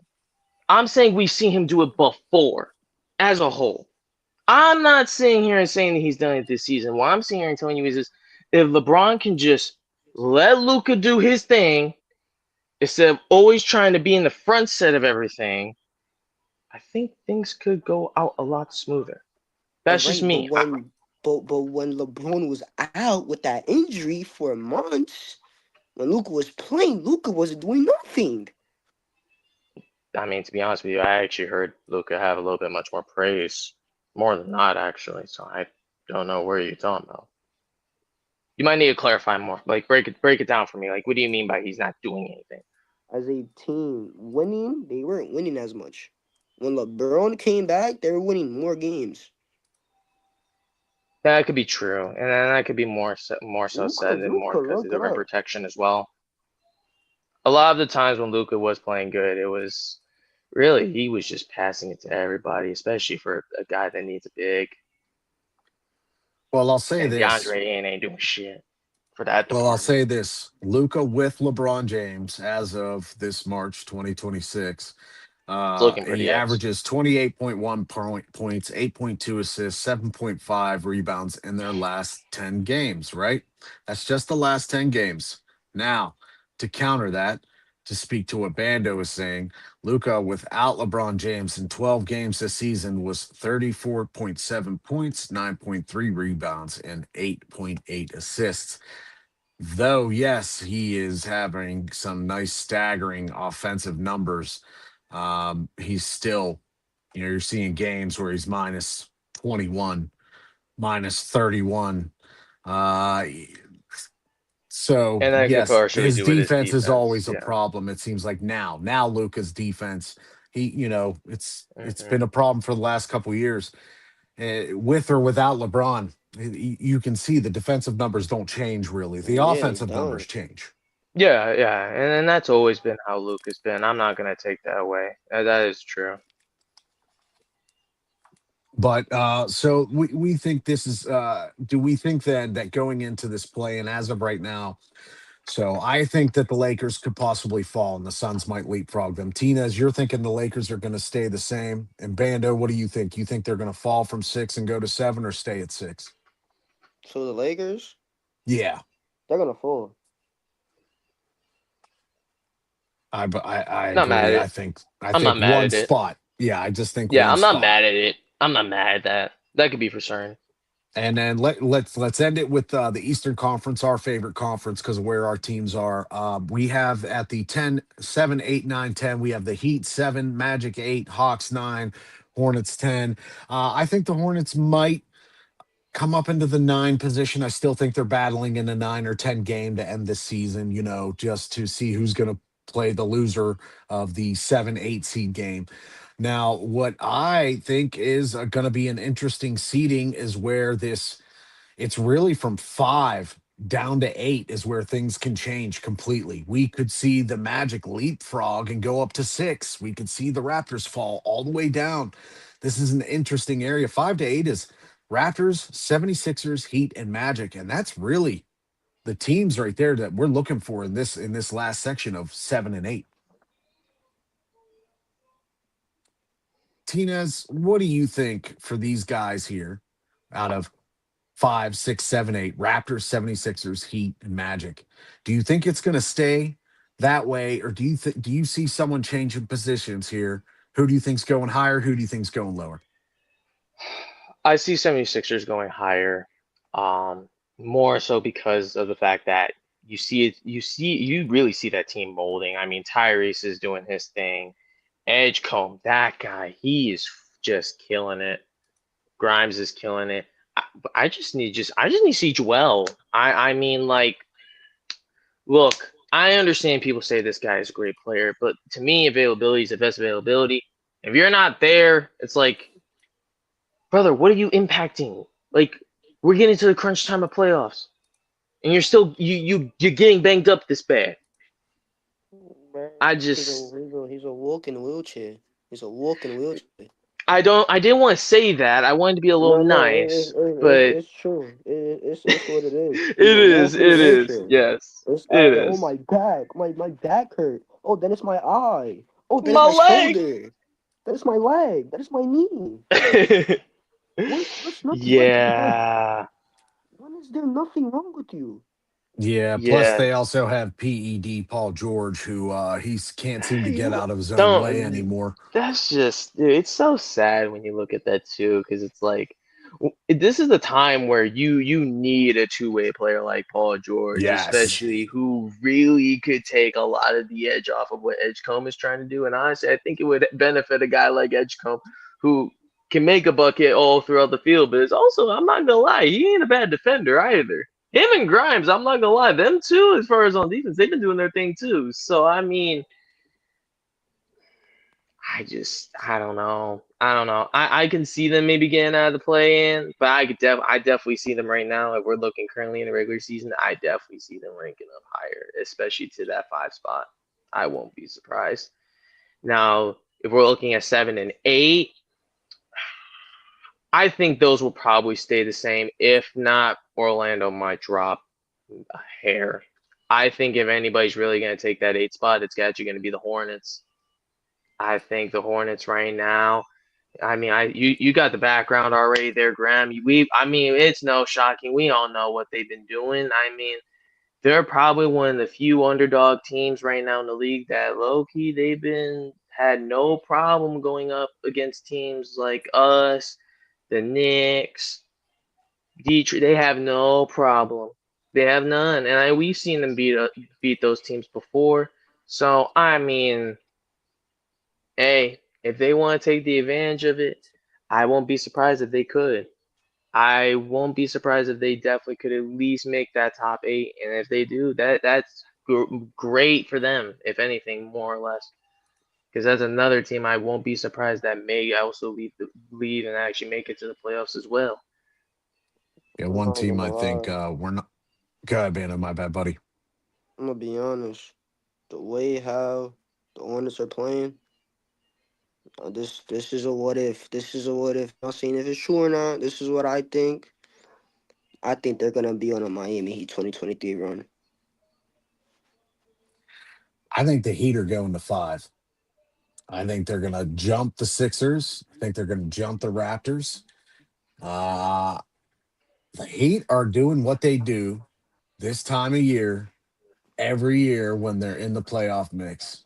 Speaker 2: I'm saying we've seen him do it before as a whole. I'm not sitting here and saying that he's done it this season. What I'm sitting here and telling you is this: if LeBron can just let Luka do his thing instead of always trying to be in the front set of everything, I think things could go out a lot smoother. That's just
Speaker 3: Right, but
Speaker 2: me.
Speaker 3: when LeBron was out with that injury for months, when Luca was playing, Luca wasn't doing nothing.
Speaker 2: I mean, to be honest with you, I actually heard Luka have a little bit much more praise, more than not actually. So I don't know where you're talking about. You might need to clarify more. Like break it down for me. Like, what do you mean by he's not doing anything?
Speaker 3: As a team winning, they weren't winning as much. When LeBron came back, they were winning more games.
Speaker 2: That could be true, and then that could be more so said and more because of
Speaker 3: Look
Speaker 2: the
Speaker 3: it
Speaker 2: rim
Speaker 3: up.
Speaker 2: protection as well. A lot of the times when Luka was playing good, it was really he was just passing it to everybody, especially for a guy that needs a big.
Speaker 1: Well, I'll say
Speaker 2: And
Speaker 1: this.
Speaker 2: DeAndre ain't doing shit for that
Speaker 1: Well, I'll
Speaker 2: department.
Speaker 1: say this. Luca with LeBron James as of this March 2026.
Speaker 2: It's looking
Speaker 1: He
Speaker 2: pretty X.
Speaker 1: averages 28.1 points, 8.2 assists, 7.5 rebounds in their last 10 games, right? That's just the last 10 games. Now, to counter that, to speak to what Bando is saying, Luca without LeBron James in 12 games this season was 34.7 points, 9.3 rebounds, and 8.8 assists. Though, yes, he is having some nice staggering offensive numbers. He's still, you're seeing games where he's minus 21, minus 31. Uh, so,
Speaker 2: And that could
Speaker 1: yes,
Speaker 2: partially
Speaker 1: his
Speaker 2: do with his
Speaker 1: defense is
Speaker 2: defense.
Speaker 1: always a
Speaker 2: Yeah.
Speaker 1: problem. It seems like now Luca's defense, it's
Speaker 2: Hmm.
Speaker 1: been a problem for the last couple of years. With or without LeBron, you can see the defensive numbers don't change really. The
Speaker 3: Yeah,
Speaker 1: offensive numbers
Speaker 3: don't.
Speaker 1: change.
Speaker 2: Yeah, and that's always been how Luke has been. I'm not gonna take that away. That is true.
Speaker 1: But so we think this is do we think then that going into this play and as of right now, so I think that the Lakers could possibly fall and the Suns might leapfrog them. Tinez, you're thinking the Lakers are going to stay the same. And Bando, what do you think? You think they're going to fall from 6 and go to 7 or stay at 6?
Speaker 3: So the Lakers,
Speaker 1: Yeah.
Speaker 3: they're gonna fall.
Speaker 1: I
Speaker 2: Not mad
Speaker 1: agree.
Speaker 2: at it.
Speaker 1: I
Speaker 2: I'm not
Speaker 1: think
Speaker 2: mad
Speaker 1: one
Speaker 2: at it.
Speaker 1: spot. Yeah, I just think
Speaker 2: Yeah,
Speaker 1: one
Speaker 2: I'm not
Speaker 1: spot.
Speaker 2: mad at it. I'm not mad at that. That could be for certain.
Speaker 1: And then let's end it with the Eastern Conference, our favorite conference because of where our teams are. We have at the 10, 7, 8, 9, 10. We have the Heat 7, Magic 8, Hawks 9, Hornets 10. I think the Hornets might come up into the 9 position. I still think they're battling in a 9 or 10 game to end this season, just to see who's going to play the loser of the 7, 8 seed game. Now, what I think is going to be an interesting seeding is where it's really from 5 down to 8 is where things can change completely. We could see the Magic leapfrog and go up to 6. We could see the Raptors fall all the way down. This is an interesting area. 5 to 8 is Raptors, 76ers, Heat, and Magic. And that's really the teams right there that we're looking for in this last section of 7 and 8. Tinez, what do you think for these guys here out of 5, 6, 7, 8, Raptors, 76ers, Heat, and Magic? Do you think it's going to stay that way, or do you see someone changing positions here? Who do you think's going higher? Who do you think's going lower?
Speaker 2: I see 76ers going higher. More so because of the fact that you really see that team molding. I mean, Tyrese is doing his thing. Edgecombe, that guy, he is just killing it. Grimes is killing it. I just need to see Joel. I mean, like, look, I understand people say this guy is a great player, but to me, availability is the best availability. If you're not there, it's like, brother, what are you impacting? Like, we're getting to the crunch time of playoffs, and you're still you're getting banged up this bad.
Speaker 3: Man,
Speaker 2: I
Speaker 3: he's
Speaker 2: just
Speaker 3: he's a walking wheelchair. He's a walking wheelchair.
Speaker 2: I didn't want to say that. I wanted to be a little
Speaker 3: No,
Speaker 2: nice, but
Speaker 3: it's true. It's what it is. He's
Speaker 2: it
Speaker 3: a
Speaker 2: is,
Speaker 3: walking
Speaker 2: it is.
Speaker 3: wheelchair.
Speaker 2: Yes,
Speaker 3: It's
Speaker 2: it
Speaker 3: oh
Speaker 2: is.
Speaker 3: my back, my back hurt. Oh, then it's my eye. Oh, then it's
Speaker 2: My
Speaker 3: my
Speaker 2: leg.
Speaker 3: shoulder. That is my leg. That is my knee. What's nothing?
Speaker 2: Yeah.
Speaker 3: When is there nothing wrong with you?
Speaker 1: Yeah. Plus,
Speaker 2: Yeah.
Speaker 1: they also have PED Paul George, who he can't seem to get
Speaker 3: You
Speaker 1: out of his own way
Speaker 2: Don't.
Speaker 1: anymore.
Speaker 2: That's just, dude, it's so sad when you look at that too, because it's like this is the time where you need a two-way player like Paul George,
Speaker 1: Yes.
Speaker 2: especially who really could take a lot of the edge off of what Edgecombe is trying to do. And honestly, I think it would benefit a guy like Edgecombe who can make a bucket all throughout the field, but it's also, I'm not gonna lie, he ain't a bad defender either. Him and Grimes, I'm not gonna lie, them two, as far as on defense, they've been doing their thing too. So I mean, I don't know. I don't know. I can see them maybe getting out of the play-in, but I definitely see them right now. If we're looking currently in the regular season, I definitely see them ranking up higher, especially to that 5 spot. I won't be surprised. Now, if we're looking at 7 and 8, I think those will probably stay the same. If not, Orlando might drop a hair. I think if anybody's really going to take that 8 spot, it's actually going to be the Hornets. I think the Hornets right now. I mean, you got the background already there, Graham. I mean, it's no shocking. We all know what they've been doing. I mean, they're probably one of the few underdog teams right now in the league that low key had no problem going up against teams like us, the Knicks, Detroit. They have no problem. They have none, and we've seen them beat those teams before. So I mean. Hey, if they want to take the advantage of it, I won't be surprised if they could. I won't be surprised if they definitely could at least make that top 8, and if they do, that's great for them, if anything, more or less. Because that's another team I won't be surprised that may also leave and actually make it to the playoffs as well.
Speaker 1: Yeah,
Speaker 3: I'm
Speaker 1: one
Speaker 3: not
Speaker 1: team
Speaker 3: gonna
Speaker 1: I think
Speaker 3: lie.
Speaker 1: we're not. Go ahead, Bando. My bad, buddy.
Speaker 3: I'm gonna be honest. The way how the Hornets are playing, this is a what if. This is a what if. I'm not saying if it's true or not. This is what I think. I think they're gonna be on a Miami Heat 2023 run.
Speaker 1: I think the Heat are going to 5. I think they're going to jump the Sixers. I think they're going to jump the Raptors. Uh, the Heat are doing what they do this time of year every year when they're in the playoff mix.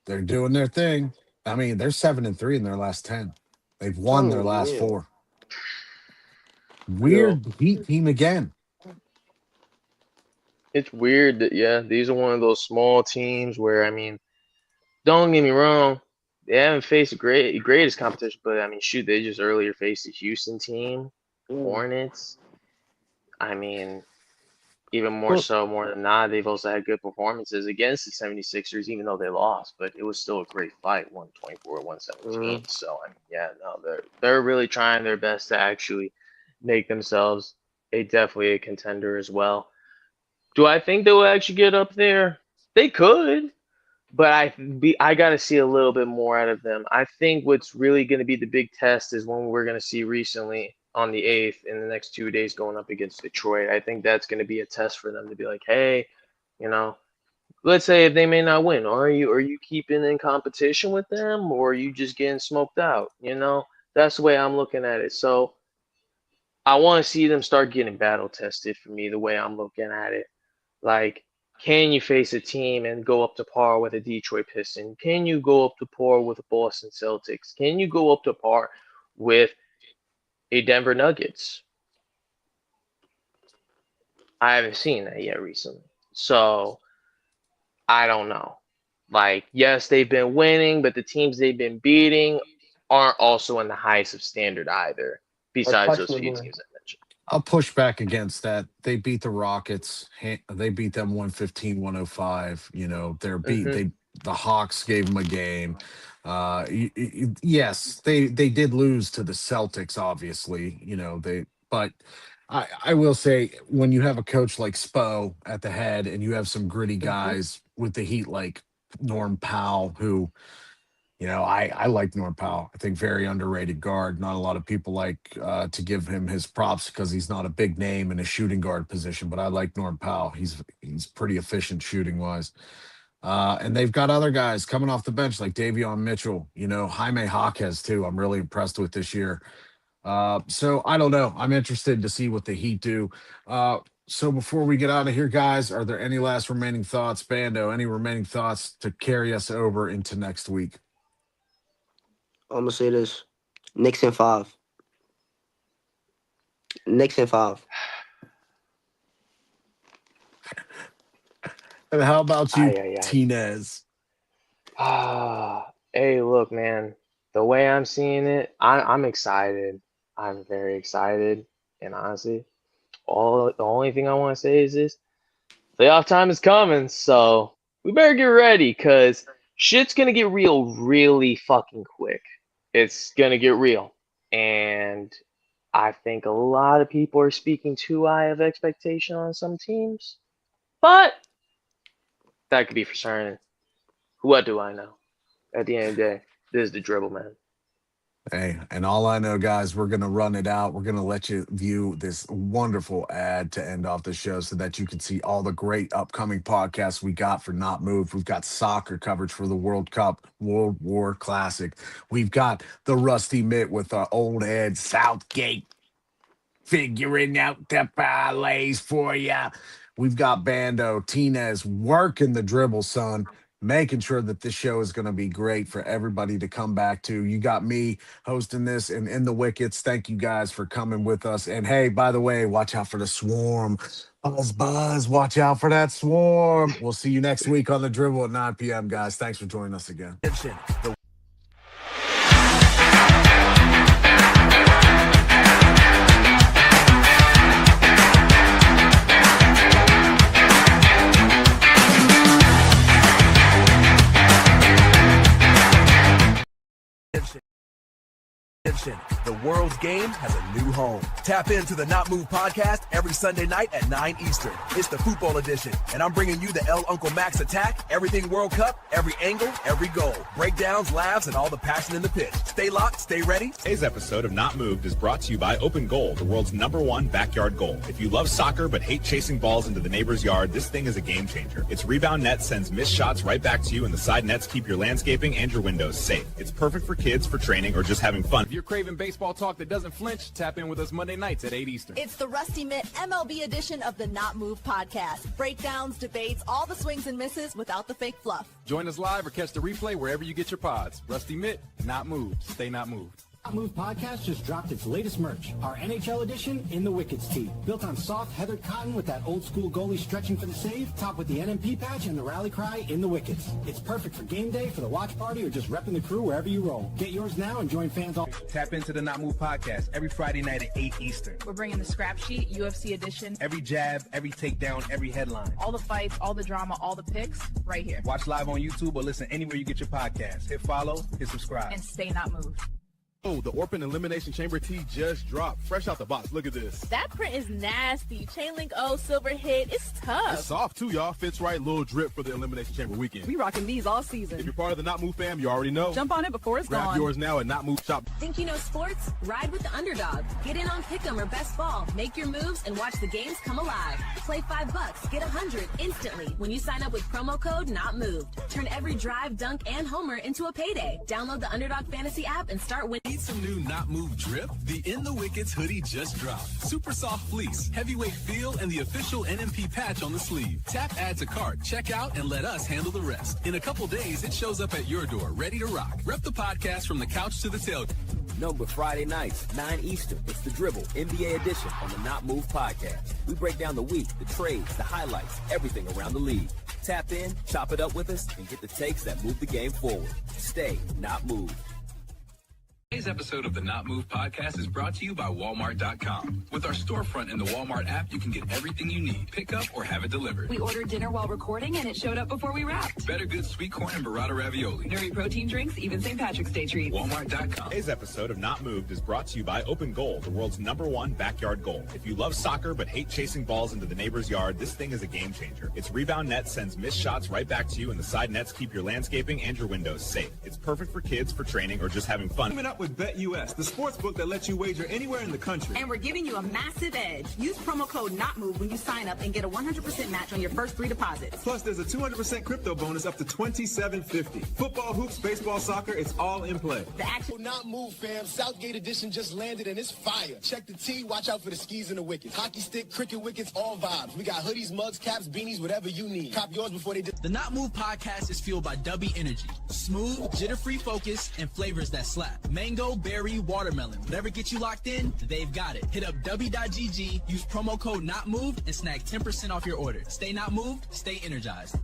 Speaker 1: They're doing their thing. I mean, they're 7-3 in their last 10. They've won their
Speaker 3: Telling
Speaker 1: last
Speaker 3: you,
Speaker 1: 4.
Speaker 2: Yo,
Speaker 1: Weird Heat team again.
Speaker 2: it's weird that, yeah, these are one of those small teams where, I mean, don't get me wrong, they haven't faced the greatest competition, but I mean, shoot, they just earlier faced the Houston team,
Speaker 3: yeah.
Speaker 2: Hornets. I mean, even more
Speaker 3: But
Speaker 2: so, more than not, they've also had good performances against the 76ers, even though they lost, but it was still a great fight, 124, 117. So, I mean, yeah, no, they're really trying their best to actually make themselves definitely a contender as well. Do I think they will actually get up there? They could. But I got to see a little bit more out of them. I think what's really going to be the big test is when we're going to see recently on the 8th in the next 2 days going up against Detroit. I think that's going to be a test for them to be like, hey, you know, let's say if they may not win, are you keeping in competition with them, or are you just getting smoked out? That's the way I'm looking at it. So I want to see them start getting battle tested for me, the way I'm looking at it. Like, can you face a team and go up to par with a Detroit Piston? Can you go up to par with a Boston Celtics? Can you go up to par with a Denver Nuggets? I haven't seen that yet recently. So, I don't know. Like, yes, they've been winning, but the teams they've been beating aren't also in the highest of standard either, besides those few
Speaker 3: questionable.
Speaker 2: teams I mentioned.
Speaker 1: I'll push back against that. They beat the Rockets. They beat them 115-105. You know, the Hawks gave them a game. Yes, they did lose to the Celtics, obviously. You know, but I will say when you have a coach like Spo at the head and you have some gritty guys with the Heat like Norm Powell, who I like Norm Powell. I think very underrated guard. Not a lot of people like to give him his props because he's not a big name in a shooting guard position. But I like Norm Powell. He's pretty efficient shooting wise. And they've got other guys coming off the bench like Davion Mitchell. Jaime Jaquez too. I'm really impressed with this year. So I don't know. I'm interested to see what the Heat do. So before we get out of here, guys, are there any last remaining thoughts, Bando? Any remaining thoughts to carry us over into next week?
Speaker 3: I'm gonna say this: Knicks in 5. Knicks in 5.
Speaker 1: And how about you,
Speaker 2: Ay.
Speaker 1: Tinez?
Speaker 2: Hey, look, man. The way I'm seeing it, I'm excited. I'm very excited, and honestly, the only thing I want to say is this: playoff time is coming, so we better get ready, cause shit's gonna get real really fucking quick. It's gonna get real, and I think a lot of people are speaking too high of expectation on some teams, but that could be for certain. What do I know? At the end of the day, this is the Dribble, man.
Speaker 1: Hey, and all I know, guys, we're going to run it out. We're going to let you view this wonderful ad to end off the show so that you can see all the great upcoming podcasts we got for Not Moved. We've got soccer coverage for the World Cup, World War Classic. We've got the Rusty Mitt with old Ed Southgate figuring out the parlays for you. We've got Bando, Tinez working the dribble, son, making sure that this show is going to be great for everybody to come back to. You got me hosting this and In the Wickets. Thank you guys for coming with us. And hey, by the way, watch out for the swarm. Buzz, watch out for that swarm. We'll see you next week on the Dribble at 9 p.m., guys. Thanks for joining us again.
Speaker 4: The world's game has a new home. Tap into the Not Move podcast every Sunday night at 9 Eastern. It's the football edition, and I'm bringing you the El Uncle Max attack, everything World Cup, every angle, every goal. Breakdowns, laughs, and all the passion in the pitch. Stay locked, stay ready.
Speaker 5: Today's episode of Not Moved is brought to you by Open Goal, the world's #1 backyard goal. If you love soccer but hate chasing balls into the neighbor's yard, this thing is a game changer. Its rebound net sends missed shots right back to you, and the side nets keep your landscaping and your windows safe. It's perfect for kids, for training, or just having fun.
Speaker 6: If you're craving baseball talk that doesn't flinch, tap in with us Monday nights at 8 Eastern.
Speaker 7: It's the Rusty Mitt MLB edition of the Not Move podcast. Breakdowns, debates, all the swings and misses without the fake fluff.
Speaker 6: Join us live or catch the replay wherever you get your pods. Rusty Mitt, not moved. Stay not moved.
Speaker 8: Not Move Podcast just dropped its latest merch, our NHL edition in the Wickets tee. Built on soft heathered cotton with that old school goalie stretching for the save, topped with the NMP patch and the rally cry in the Wickets. It's perfect for game day, for the watch party, or just repping the crew wherever you roll. Get yours now and join fans all.
Speaker 9: Tap into the Not Move Podcast every Friday night at 8 Eastern.
Speaker 10: We're bringing the scrap sheet, UFC edition.
Speaker 9: Every jab, every takedown, every headline.
Speaker 10: All the fights, all the drama, all the picks, right here.
Speaker 9: Watch live on YouTube or listen anywhere you get your podcast. Hit follow, hit subscribe.
Speaker 10: And stay not moved.
Speaker 11: Oh, the Orphan Elimination Chamber tee just dropped. Fresh out the box. Look at this.
Speaker 12: That print is nasty. Chain link O, silver hit. It's tough.
Speaker 11: It's soft, too, y'all. Fits right. Little drip for the Elimination Chamber weekend.
Speaker 10: We rocking these all season.
Speaker 11: If you're part of the Not Move fam, you already know.
Speaker 10: Jump on it before it's
Speaker 11: Grab
Speaker 10: gone.
Speaker 11: yours now at Not Move Shop.
Speaker 13: Think you know sports? Ride with the underdog. Get in on Pick'em or Best Ball. Make your moves and watch the games come alive. Play $5, get 100 instantly when you sign up with promo code Not Moved. Turn every drive, dunk, and homer into a payday. Download the Underdog Fantasy app and start winning.
Speaker 4: Need some new Not Move drip? The In the Wickets hoodie just dropped. Super soft fleece, heavyweight feel, and the official NMP patch on the sleeve. Tap add to cart, check out, and let us handle the rest. In a couple days, it shows up at your door, ready to rock. Rep the podcast from the couch to the tail.
Speaker 14: Known but Friday nights, 9 Eastern. It's the Dribble NBA edition on the Not Move podcast. We break down the week, the trades, the highlights, everything around the league. Tap in, chop it up with us, and get the takes that move the game forward. Stay not moved.
Speaker 4: Today's episode of the Not Move podcast is brought to you by Walmart.com. With our storefront in the Walmart app, you can get everything you need, pick up or have it delivered.
Speaker 10: We ordered dinner while recording and it showed up before we wrapped.
Speaker 4: Better good sweet corn and burrata ravioli.
Speaker 10: Nerdy protein drinks, even St. Patrick's Day treats.
Speaker 4: Walmart.com.
Speaker 5: Today's episode of Not Moved is brought to you by Open Goal, the world's #1 backyard goal. If you love soccer but hate chasing balls into the neighbor's yard, this thing is a game changer. Its rebound net sends missed shots right back to you, and the side nets keep your landscaping and your windows safe. It's perfect for kids, for training, or just having fun.
Speaker 11: Coming up with BetUS, the sports book that lets you wager anywhere in the country.
Speaker 10: And we're giving you a massive edge. Use promo code NOTMOVE when you sign up and get a 100% match on your first 3 deposits.
Speaker 11: Plus, there's a 200% crypto bonus up to $27.50. Football, hoops, baseball, soccer, it's all in play.
Speaker 10: The actual
Speaker 15: Not Move, fam. Southgate edition just landed and it's fire. Check the tee, watch out for the skis and the wickets. Hockey stick, cricket wickets, all vibes. We got hoodies, mugs, caps, beanies, whatever you need. Cop yours before they
Speaker 16: The Not Move podcast is fueled by W Energy. Smooth, jitter-free focus, and flavors that slap. Mango, berry, watermelon. Whatever gets you locked in, they've got it. Hit up W.GG, use promo code NOTMOVED, and snag 10% off your order. Stay not moved, stay energized.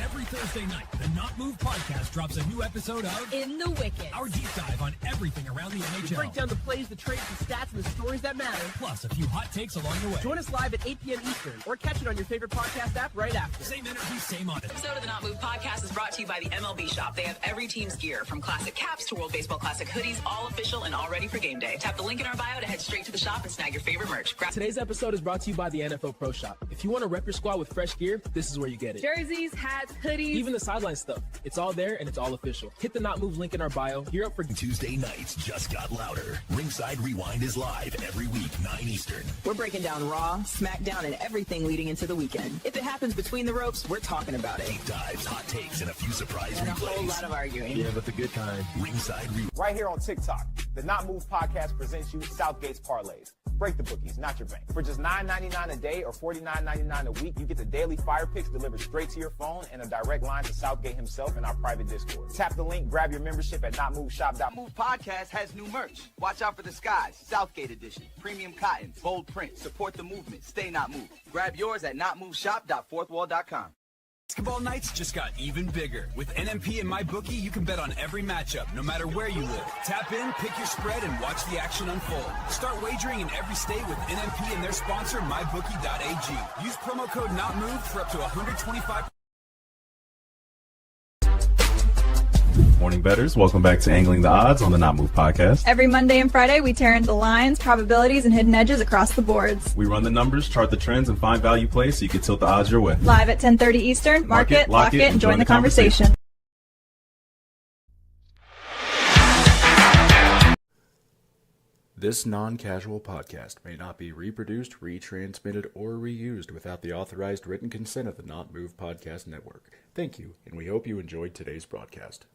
Speaker 17: Every Thursday night, the Not Move podcast drops a new episode of
Speaker 7: In the Wickets.
Speaker 17: Our deep dive on everything around the NHL.
Speaker 18: We break down the plays, the trades, the stats, and the stories that matter.
Speaker 17: Plus a few hot takes along the way.
Speaker 18: Join us live at 8 p.m. Eastern or catch it on your favorite podcast app right after.
Speaker 17: Same energy, same on it.
Speaker 10: This episode of the Not Move podcast is brought to you by the MLB Shop. They have every team's gear, from classic caps to World Baseball Classic hoodies, all official and all ready for game day. Tap the link in our bio to head straight to the shop and snag your favorite merch.
Speaker 18: Today's episode is brought to you by the NFL Pro Shop. If you want to rep your squad with fresh gear, this is where you get it.
Speaker 10: Jerseys, hats, hoodies.
Speaker 18: Even the sideline stuff. It's all there and it's all official. Hit the Not Move link in our bio. Gear up for
Speaker 17: Tuesday nights just got louder. Ringside Rewind is live every week, 9 Eastern.
Speaker 10: We're breaking down Raw, SmackDown, and everything leading into the weekend. If it happens between the ropes, we're talking about it.
Speaker 17: Deep dives, hot takes, and a few surprise
Speaker 10: And
Speaker 17: replays.
Speaker 10: a whole lot of arguing.
Speaker 17: Yeah, but the good kind. Ringside Rewind.
Speaker 19: Right here on TikTok, the Not Move podcast presents you Southgate's Parlays. Break the bookies, not your bank. For just $9.99 a day or $49.99 a week, you get the daily fire picks delivered straight to your phone and a direct line to Southgate himself in our private Discord. Tap the link, grab your membership at notmoveshop.com.
Speaker 20: Move Podcast has new merch. Watch out for the skies, Southgate edition, premium cottons, bold print. Support the movement. Stay not moved. Grab yours at notmoveshop.fourthwall.com.
Speaker 4: Basketball nights just got even bigger. With NMP and MyBookie, you can bet on every matchup, no matter where you live. Tap in, pick your spread, and watch the action unfold. Start wagering in every state with NMP and their sponsor, MyBookie.ag. Use promo code NOTMOVED for up to $125.
Speaker 21: Morning bettors, welcome back to Angling the Odds on the Not Move podcast.
Speaker 22: Every Monday and Friday, we tear into the lines, probabilities, and hidden edges across the boards.
Speaker 21: We run the numbers, chart the trends, and find value plays so you can tilt the odds your way.
Speaker 22: Live at 10:30 Eastern. Mark it, lock it, and join the conversation.
Speaker 23: This non-casual podcast may not be reproduced, retransmitted, or reused without the authorized written consent of the Not Move Podcast Network. Thank you, and we hope you enjoyed today's broadcast.